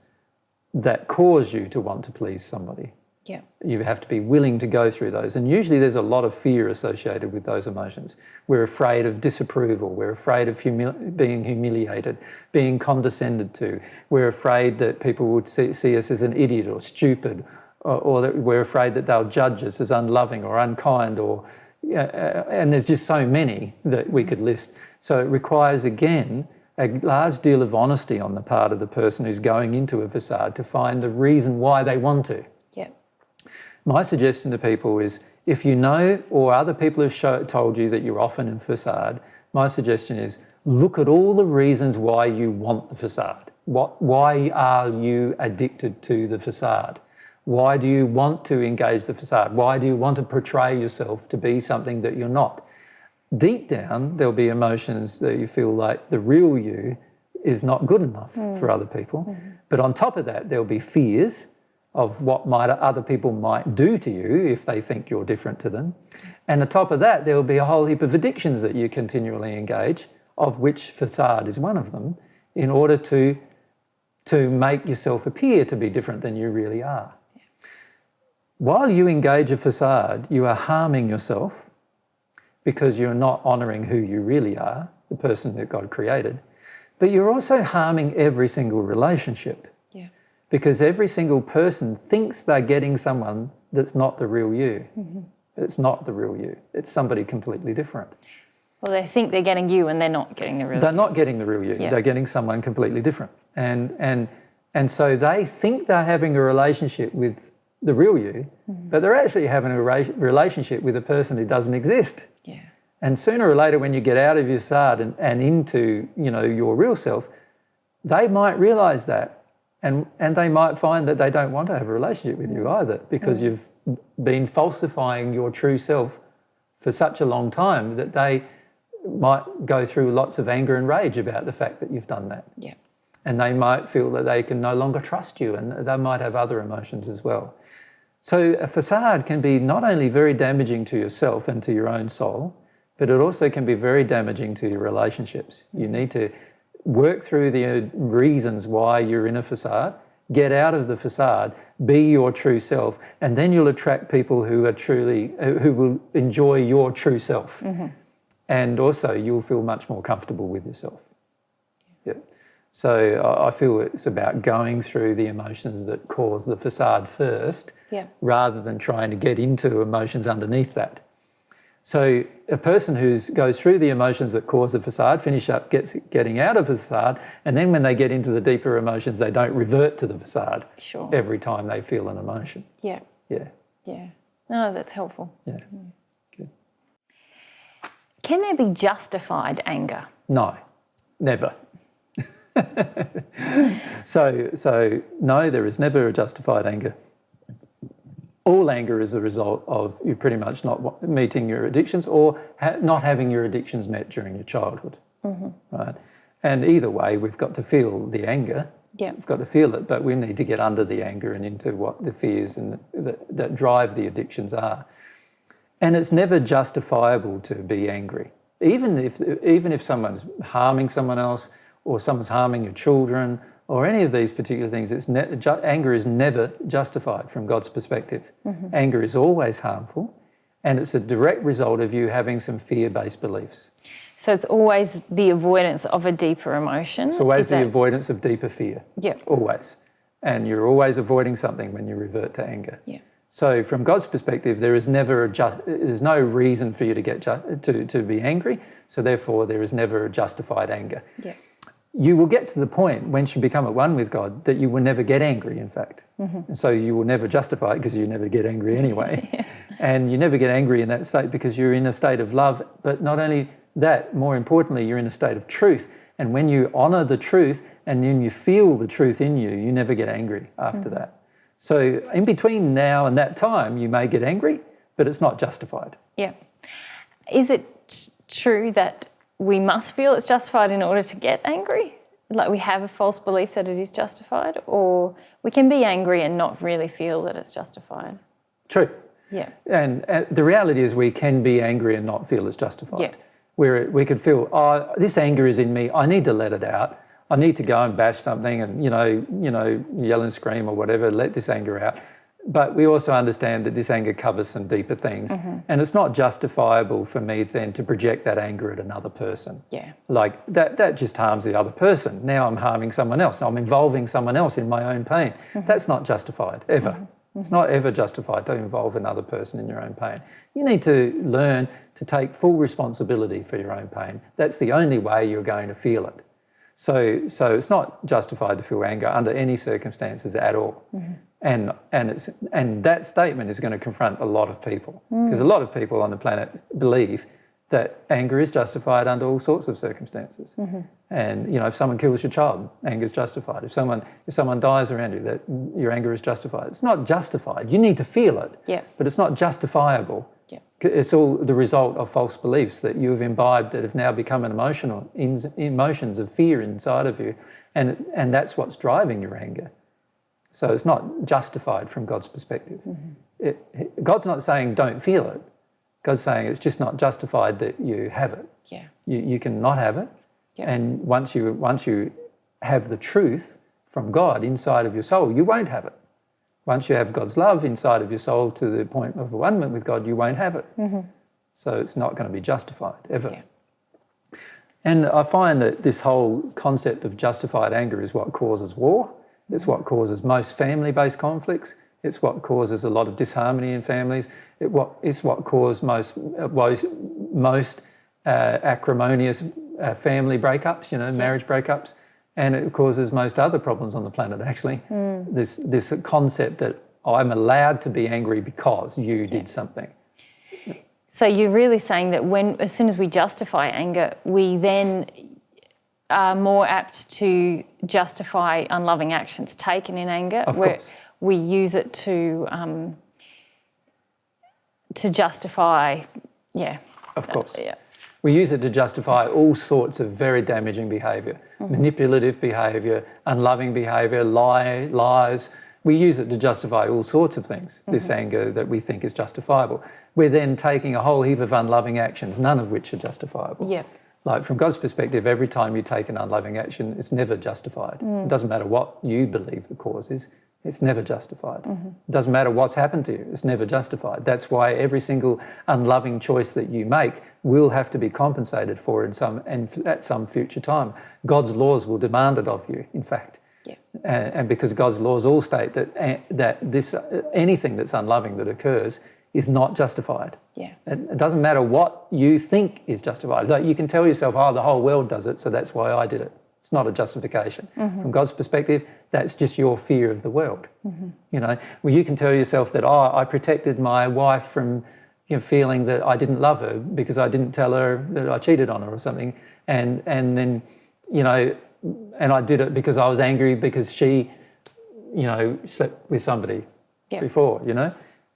that cause you to want to please somebody. Yeah. You have to be willing to go through those. And usually there's a lot of fear associated with those emotions. We're afraid of disapproval. We're afraid of being humiliated, being condescended to. We're afraid that people would see us as an idiot or stupid, or that we're afraid that they'll judge us as unloving or unkind, and there's just so many that we could list. So it requires, again, a large deal of honesty on the part of the person who's going into a facade to find the reason why they want to. Yeah. My suggestion to people is, if you know or other people have told you that you're often in facade, my suggestion is look at all the reasons why you want the facade. Why are you addicted to the facade? Why do you want to engage the facade? Why do you want to portray yourself to be something that you're not? Deep down, there'll be emotions that you feel like the real you is not good enough for other people. But on top of that, there'll be fears of what other people might do to you if they think you're different to them. And on top of that, there'll be a whole heap of addictions that you continually engage, of which facade is one of them, in order to make yourself appear to be different than you really are. While you engage a facade, you are harming yourself because you're not honouring who you really are, the person that God created. But you're also harming every single relationship. Yeah. Because every single person thinks they're getting someone that's not the real you. It's not the real you. It's somebody completely different. Well, they think they're getting you and they're not getting the real you. They're not getting the real you. Yeah. They're getting someone completely different. And so they think they're having a relationship with the real you, but they're actually having a relationship with a person who doesn't exist. Yeah. And sooner or later, when you get out of your facade and into, your real self, they might realise that, and they might find that they don't want to have a relationship with you either, because you've been falsifying your true self for such a long time that they might go through lots of anger and rage about the fact that you've done that. Yeah. And they might feel that they can no longer trust you, and they might have other emotions as well. So a facade can be not only very damaging to yourself and to your own soul, but it also can be very damaging to your relationships. You need to work through the reasons why you're in a facade, get out of the facade, be your true self, and then you'll attract people who will enjoy your true self. Mm-hmm. And also you'll feel much more comfortable with yourself. Yeah. So I feel it's about going through the emotions that cause the facade first, rather than trying to get into emotions underneath that. So a person who goes through the emotions that cause the facade, getting out of the facade, and then when they get into the deeper emotions, they don't revert to the facade every time they feel an emotion. Yeah. Yeah. Yeah. No, that's helpful. Yeah. Good. Can there be justified anger? No, never. So no, there is never a justified anger. All anger is the result of you pretty much not meeting your addictions or not having your addictions met during your childhood, right? And either way, we've got to feel the anger. Yeah. We've got to feel it, but we need to get under the anger and into what the fears and that drive the addictions are. And it's never justifiable to be angry, even if someone's harming someone else or someone's harming your children or any of these particular things. Anger is never justified from God's perspective. Mm-hmm. Anger is always harmful, and it's a direct result of you having some fear-based beliefs. So it's always the avoidance of a deeper emotion? It's always the avoidance of deeper fear. Yeah. Always. And you're always avoiding something when you revert to anger. Yeah. So from God's perspective, there is there's no reason for you to get to be angry, so therefore there is never a justified anger. Yeah. You will get to the point once you become at one with God that you will never get angry, in fact. Mm-hmm. And so you will never justify it because you never get angry anyway. Yeah. And you never get angry in that state because you're in a state of love. But not only that, more importantly, you're in a state of truth. And when you honour the truth and then you feel the truth in you, you never get angry after that. So in between now and that time, you may get angry, but it's not justified. Yeah. Is it true that we must feel it's justified in order to get angry? Like we have a false belief that it is justified, or we can be angry and not really feel that it's justified? True. Yeah. And the reality is we can be angry and not feel it's justified. Yeah. Where we could feel, this anger is in me, I need to let it out. I need to go and bash something and, yell and scream or whatever, let this anger out. But we also understand that this anger covers some deeper things. Mm-hmm. And it's not justifiable for me then to project that anger at another person. Yeah. Like that just harms the other person. Now I'm harming someone else. I'm involving someone else in my own pain. Mm-hmm. That's not justified, ever. Mm-hmm. It's not ever justified to involve another person in your own pain. You need to learn to take full responsibility for your own pain. That's the only way you're going to feel it. So it's not justified to feel anger under any circumstances at all. Mm-hmm. And that statement is going to confront a lot of people, because a lot of people on the planet believe that anger is justified under all sorts of circumstances. Mm-hmm. And if someone kills your child, anger is justified. If someone dies around you, that your anger is justified. It's not justified. You need to feel it, but it's not justifiable. Yeah. It's all the result of false beliefs that you have imbibed that have now become emotions of fear inside of you, and that's what's driving your anger. So it's not justified from God's perspective. Mm-hmm. God's not saying don't feel it. God's saying it's just not justified that you have it. Yeah. You can not have it. Yeah. And once you have the truth from God inside of your soul, you won't have it. Once you have God's love inside of your soul to the point of one with God, you won't have it. Mm-hmm. So it's not going to be justified, ever. Yeah. And I find that this whole concept of justified anger is what causes war. It's what causes most family-based conflicts. It's what causes a lot of disharmony in families. It's what causes most acrimonious family breakups, marriage breakups. And it causes most other problems on the planet, actually. This concept that I'm allowed to be angry because you did something. So you're really saying that as soon as we justify anger, we then are more apt to justify unloving actions taken in anger. Of course. We use it to justify, Of course. Yeah. We use it to justify all sorts of very damaging behaviour, manipulative behaviour, unloving behaviour, lies, We use it to justify all sorts of things, this anger that we think is justifiable. We're then taking a whole heap of unloving actions, none of which are justifiable. Yep. Like from God's perspective, every time you take an unloving action, it's never justified. It doesn't matter what you believe the cause is, it's never justified. It doesn't matter what's happened to you, it's never justified. That's why every single unloving choice that you make will have to be compensated for at some future time. God's laws will demand it of you, in fact. Yeah. And because God's laws all state that anything that's unloving that occurs is not justified. Yeah. It doesn't matter what you think is justified. Like you can tell yourself, oh, the whole world does it, so that's why I did it. It's not a justification. From God's perspective, that's just your fear of the world. You know, well, you can tell yourself that, oh, I protected my wife from feeling that I didn't love her because I didn't tell her that I cheated on her or something, and then, and I did it because I was angry because she, slept with somebody before,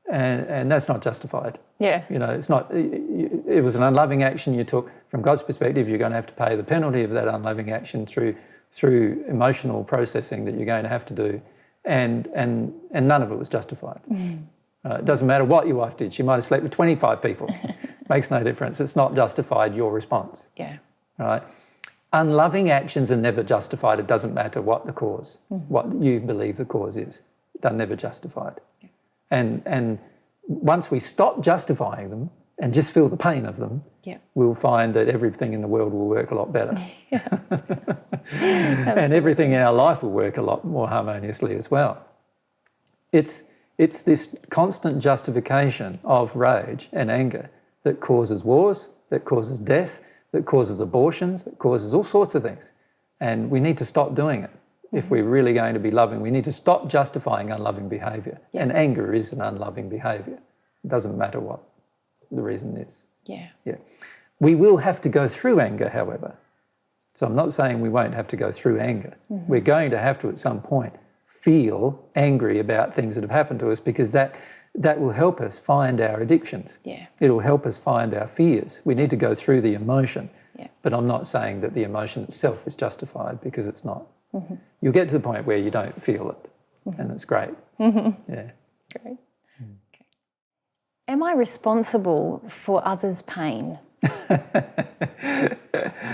and that's not justified. Yeah. It's not. It was an unloving action you took. From God's perspective, you're going to have to pay the penalty of that unloving action through emotional processing that you're going to have to do, and none of it was justified. It doesn't matter what your wife did. She might have slept with 25 people. Makes no difference. It's not justified your response. Yeah. Right. Unloving actions are never justified. It doesn't matter what the cause, what you believe the cause is. They're never justified. Yeah. And once we stop justifying them and just feel the pain of them, we'll find that everything in the world will work a lot better. And everything in our life will work a lot more harmoniously as well. It's this constant justification of rage and anger that causes wars, that causes death, that causes abortions, that causes all sorts of things. And we need to stop doing it. If we're really going to be loving, we need to stop justifying unloving behaviour. Yeah. And anger is an unloving behaviour. It doesn't matter what the reason is. Yeah. Yeah. We will have to go through anger, however. So I'm not saying we won't have to go through anger. We're going to have to, at some point, feel angry about things that have happened to us, because that will help us find our addictions. Yeah. It'll help us find our fears. We need to go through the emotion. Yeah. But I'm not saying that the emotion itself is justified, because it's not. You'll get to the point where you don't feel it, and it's great. Yeah. Great. Okay. Am I responsible for others' pain?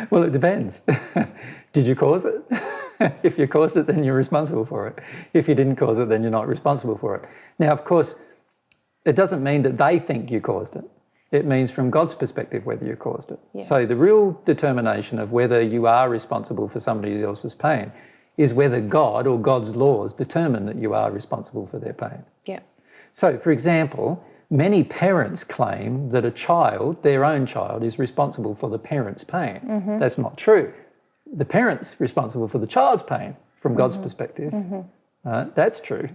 Well, it depends. Did you cause it? If you caused it, then you're responsible for it. If you didn't cause it, then you're not responsible for it. Now, of course, it doesn't mean that they think you caused it. It means from God's perspective whether you caused it. Yeah. So the real determination of whether you are responsible for somebody else's pain is whether God or God's laws determine that you are responsible for their pain. Yeah. So, for example, many parents claim that a child, their own child, is responsible for the parent's pain. That's not true. The parent's responsible for the child's pain from God's perspective. That's true.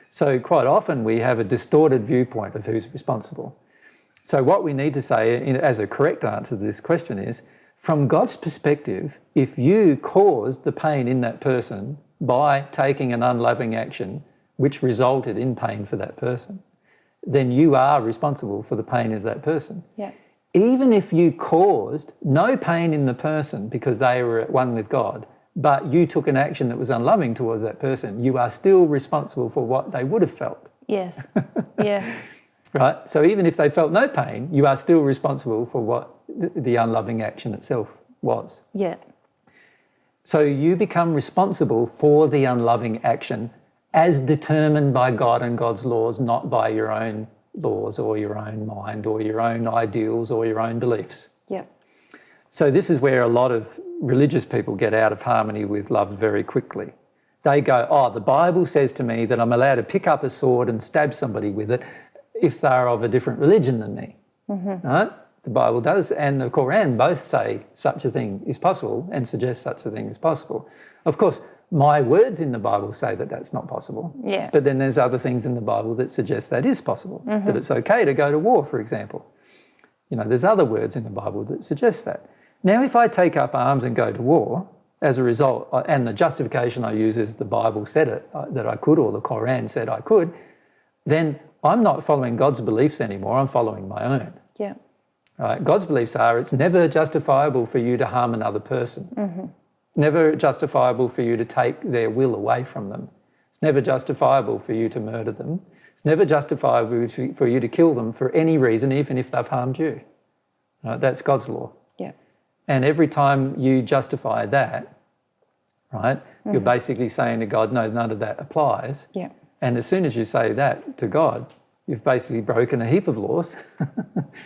So quite often we have a distorted viewpoint of who's responsible. So what we need to say as a correct answer to this question is, from God's perspective, if you caused the pain in that person by taking an unloving action which resulted in pain for that person, then you are responsible for the pain of that person. Yeah. Even if you caused no pain in the person because they were at one with God, but you took an action that was unloving towards that person, you are still responsible for what they would have felt. Yes. Yes. Right? So even if they felt no pain, you are still responsible for what the unloving action itself was. Yeah. So you become responsible for the unloving action as determined by God and God's laws, not by your own laws or your own mind or your own ideals or your own beliefs. Yeah. So this is where a lot of religious people get out of harmony with love very quickly. They go, oh, the Bible says to me that I'm allowed to pick up a sword and stab somebody with it if they're of a different religion than me. Right? The Bible does, and the Quran both say such a thing is possible and suggest such a thing is possible. Of course, my words in the Bible say that that's not possible. Yeah. But then there's other things in the Bible that suggest that is possible, that it's okay to go to war, for example. There's other words in the Bible that suggest that. Now, if I take up arms and go to war, as a result, and the justification I use is the Bible said it, that I could, or the Quran said I could, then I'm not following God's beliefs anymore, I'm following my own. Yeah. Right? God's beliefs are it's never justifiable for you to harm another person. Never justifiable for you to take their will away from them. It's It's never justifiable for you to murder them. It's never justifiable for you to kill them for any reason, even if they've harmed you. Right? That's God's law. Yeah. And every time you justify that, right, you're basically saying to God, no, none of that applies. Yeah. And as soon as you say that to God, you've basically broken a heap of laws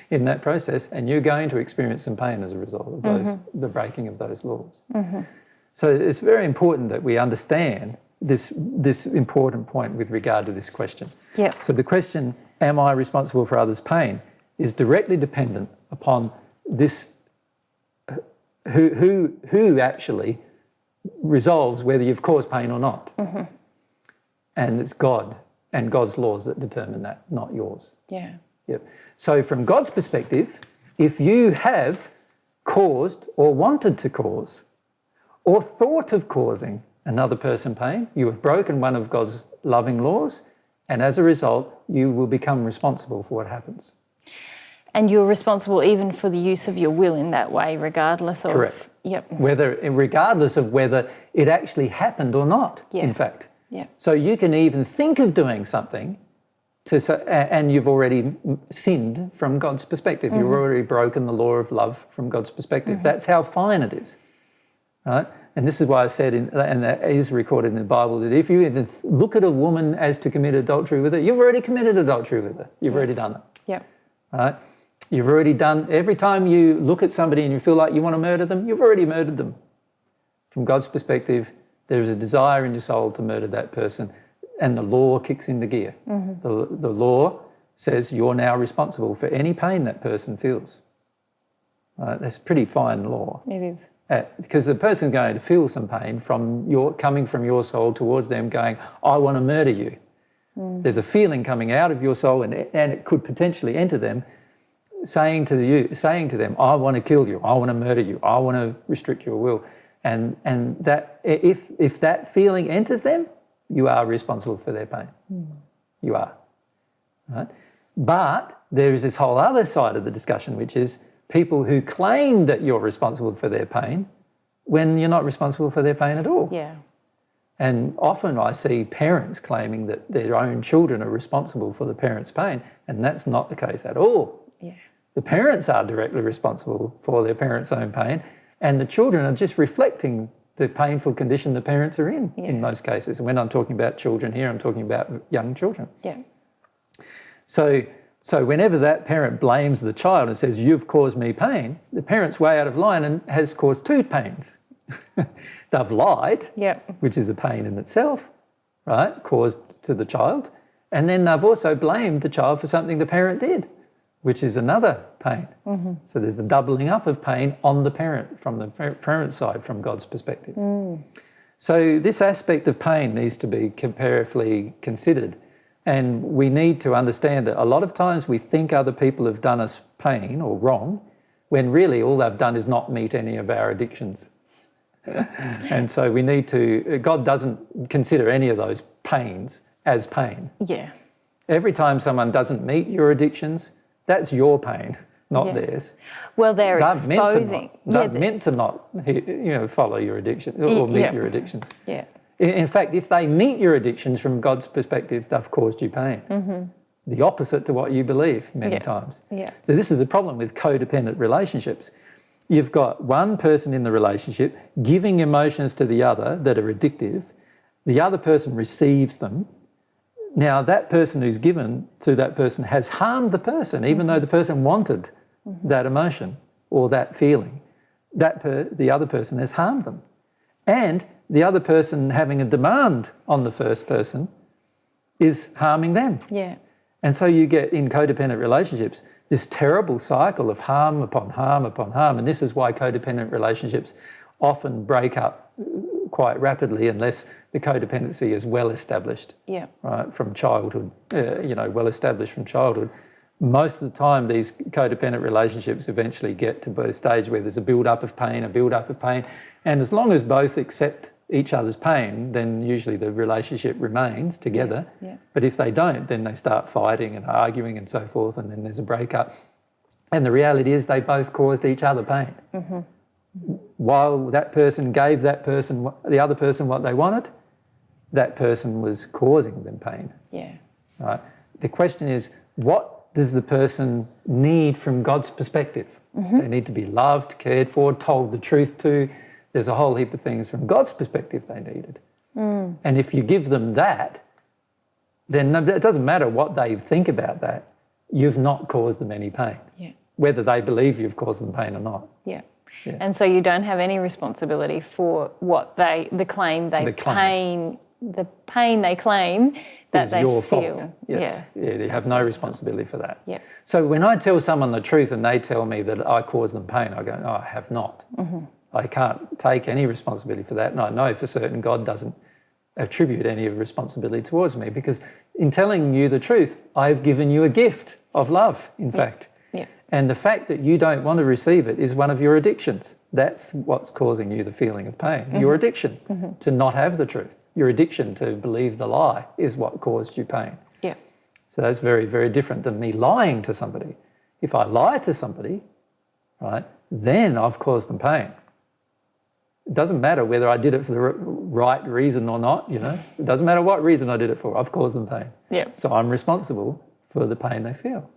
in that process, and you're going to experience some pain as a result of those, the breaking of those laws. So it's very important that we understand this important point with regard to this question. Yeah. So the question, am I responsible for others' pain, is directly dependent upon this, who actually resolves whether you've caused pain or not. And it's God and God's laws that determine that, not yours. Yeah. Yep. So from God's perspective, if you have caused or wanted to cause or thought of causing another person pain, you have broken one of God's loving laws, and as a result, you will become responsible for what happens. And you're responsible even for the use of your will in that way, regardless of... Correct. Yep. Regardless of whether it actually happened or not, in fact. Yeah. So you can even think of doing something and you've already sinned from God's perspective. You've already broken the law of love from God's perspective. That's how fine it is, right? And this is why I said, and that is recorded in the Bible, that if you even look at a woman as to commit adultery with her, you've already committed adultery with her. You've already done it, Yep. right? You've already done, every time you look at somebody and you feel like you want to murder them, you've already murdered them. From God's perspective, there is a desire in your soul to murder that person, and the law kicks into gear. The law says you're now responsible for any pain that person feels. That's a pretty fine law. It is. Because the person's going to feel some pain coming from your soul towards them going, I want to murder you. There's a feeling coming out of your soul, and it could potentially enter them, saying to them, I want to kill you, I want to murder you, I want to restrict your will. And that if that feeling enters them, you are responsible for their pain. You are. Right? But there is this whole other side of the discussion, which is people who claim that you're responsible for their pain when you're not responsible for their pain at all. Yeah. And often I see parents claiming that their own children are responsible for the parents' pain, and that's not the case at all. Yeah. The parents are directly responsible for their parents' own pain, and the children are just reflecting the painful condition the parents are in most cases. And when I'm talking about children here, I'm talking about young children. Yeah. So whenever that parent blames the child and says, you've caused me pain, the parent's way out of line and has caused two pains. They've lied, which is a pain in itself, right, caused to the child. And then they've also blamed the child for something the parent did, which is another pain. So there's a doubling up of pain on the parent, from the parent side, from God's perspective. So this aspect of pain needs to be carefully considered. And we need to understand that a lot of times we think other people have done us pain or wrong, when really all they've done is not meet any of our addictions. And so we need to, God doesn't consider any of those pains as pain. Yeah. Every time someone doesn't meet your addictions, that's your pain, not theirs. Well, they're exposing. They're meant to not follow your addiction or meet your addictions. Yeah. In fact, if they meet your addictions from God's perspective, they've caused you pain. The opposite to what you believe many times. Yeah. So this is a problem with codependent relationships. You've got one person in the relationship giving emotions to the other that are addictive. The other person receives them. Now, that person who's given to that person has harmed the person, even though the person wanted that emotion or that feeling. The other person has harmed them. And the other person having a demand on the first person is harming them. Yeah. And so you get, in codependent relationships, this terrible cycle of harm upon harm upon harm. And this is why codependent relationships often break up quite rapidly unless the codependency is well established, right, from childhood, well established from childhood. Most of the time, these codependent relationships eventually get to a stage where there's a build-up of pain. And as long as both accept each other's pain, then usually the relationship remains together. But if they don't, then they start fighting and arguing and so forth, and then there's a breakup. And the reality is they both caused each other pain. While that person gave the other person what they wanted, that person was causing them pain. Yeah. Right? The question is, what does the person need from God's perspective? They need to be loved, cared for, told the truth to. There's a whole heap of things from God's perspective they needed. And if you give them that, then it doesn't matter what they think about that. You've not caused them any pain, Yeah. whether they believe you've caused them pain or not. Yeah. Yeah. And so you don't have any responsibility for what the pain they claim that It's they your feel. fault. Yes. Yeah. You have no responsibility for that. Yeah. So when I tell someone the truth and they tell me that I caused them pain, I go, no, I have not. I can't take any responsibility for that. And I know for certain God doesn't attribute any responsibility towards me, because in telling you the truth, I've given you a gift of love, in fact. Yeah. And the fact that you don't want to receive it is one of your addictions. That's what's causing you the feeling of pain. Your addiction to not have the truth. Your addiction to believe the lie is what caused you pain. Yeah. So that's very, very different than me lying to somebody. If I lie to somebody, right, then I've caused them pain. It doesn't matter whether I did it for the right reason or not, you know. It doesn't matter what reason I did it for. I've caused them pain. Yeah. So I'm responsible for the pain they feel.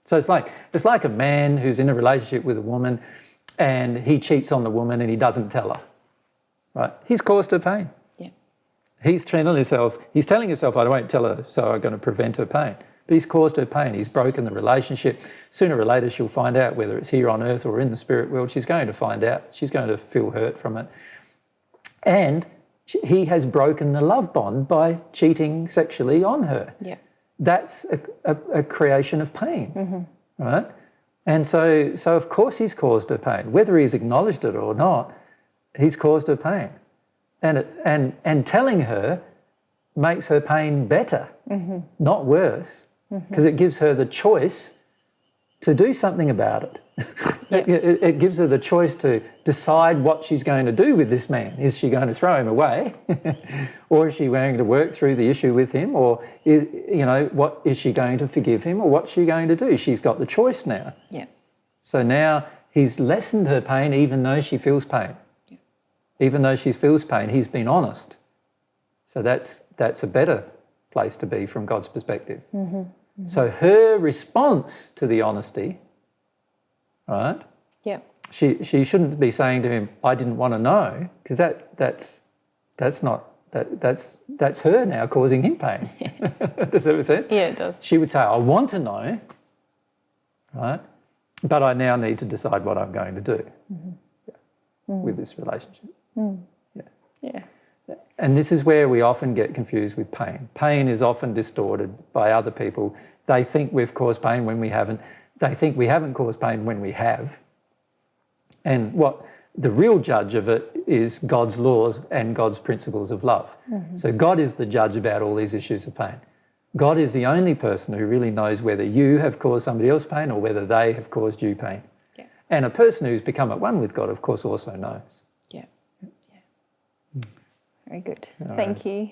So it's like a man who's in a relationship with a woman and he cheats on the woman and he doesn't tell her, right? He's caused her pain. Yeah. He's telling himself, I won't tell her, so I'm going to prevent her pain. But he's caused her pain. He's broken the relationship. Sooner or later, she'll find out, whether it's here on earth or in the spirit world. She's going to find out. She's going to feel hurt from it. And he has broken the love bond by cheating sexually on her. Yeah. That's a creation of pain, right? And so of course he's caused her pain. Whether he's acknowledged it or not, he's caused her pain. And telling her makes her pain better, not worse, because it gives her the choice to do something about it. It gives her the choice to decide what she's going to do with this man. Is she going to throw him away, or is she going to work through the issue with him, or what is she going to forgive him, or what's she going to do? She's got the choice now. Yeah. So now he's lessened her pain, even though she feels pain. Yeah. Even though she feels pain, he's been honest. So that's a better place to be from God's perspective. So her response to the honesty, right? Yeah. She shouldn't be saying to him, "I didn't want to know," because that's her now causing him pain. Does that make sense? Yeah, it does. She would say, "I want to know, right? But I now need to decide what I'm going to do with this relationship." Yeah. And this is where we often get confused with pain. Pain is often distorted by other people. They think we've caused pain when we haven't. They think we haven't caused pain when we have. And what the real judge of it is God's laws and God's principles of love. So God is the judge about all these issues of pain. God is the only person who really knows whether you have caused somebody else pain or whether they have caused you pain. Yeah. And a person who's become at one with God, of course, also knows. Yeah. Very good. All Thank right. you.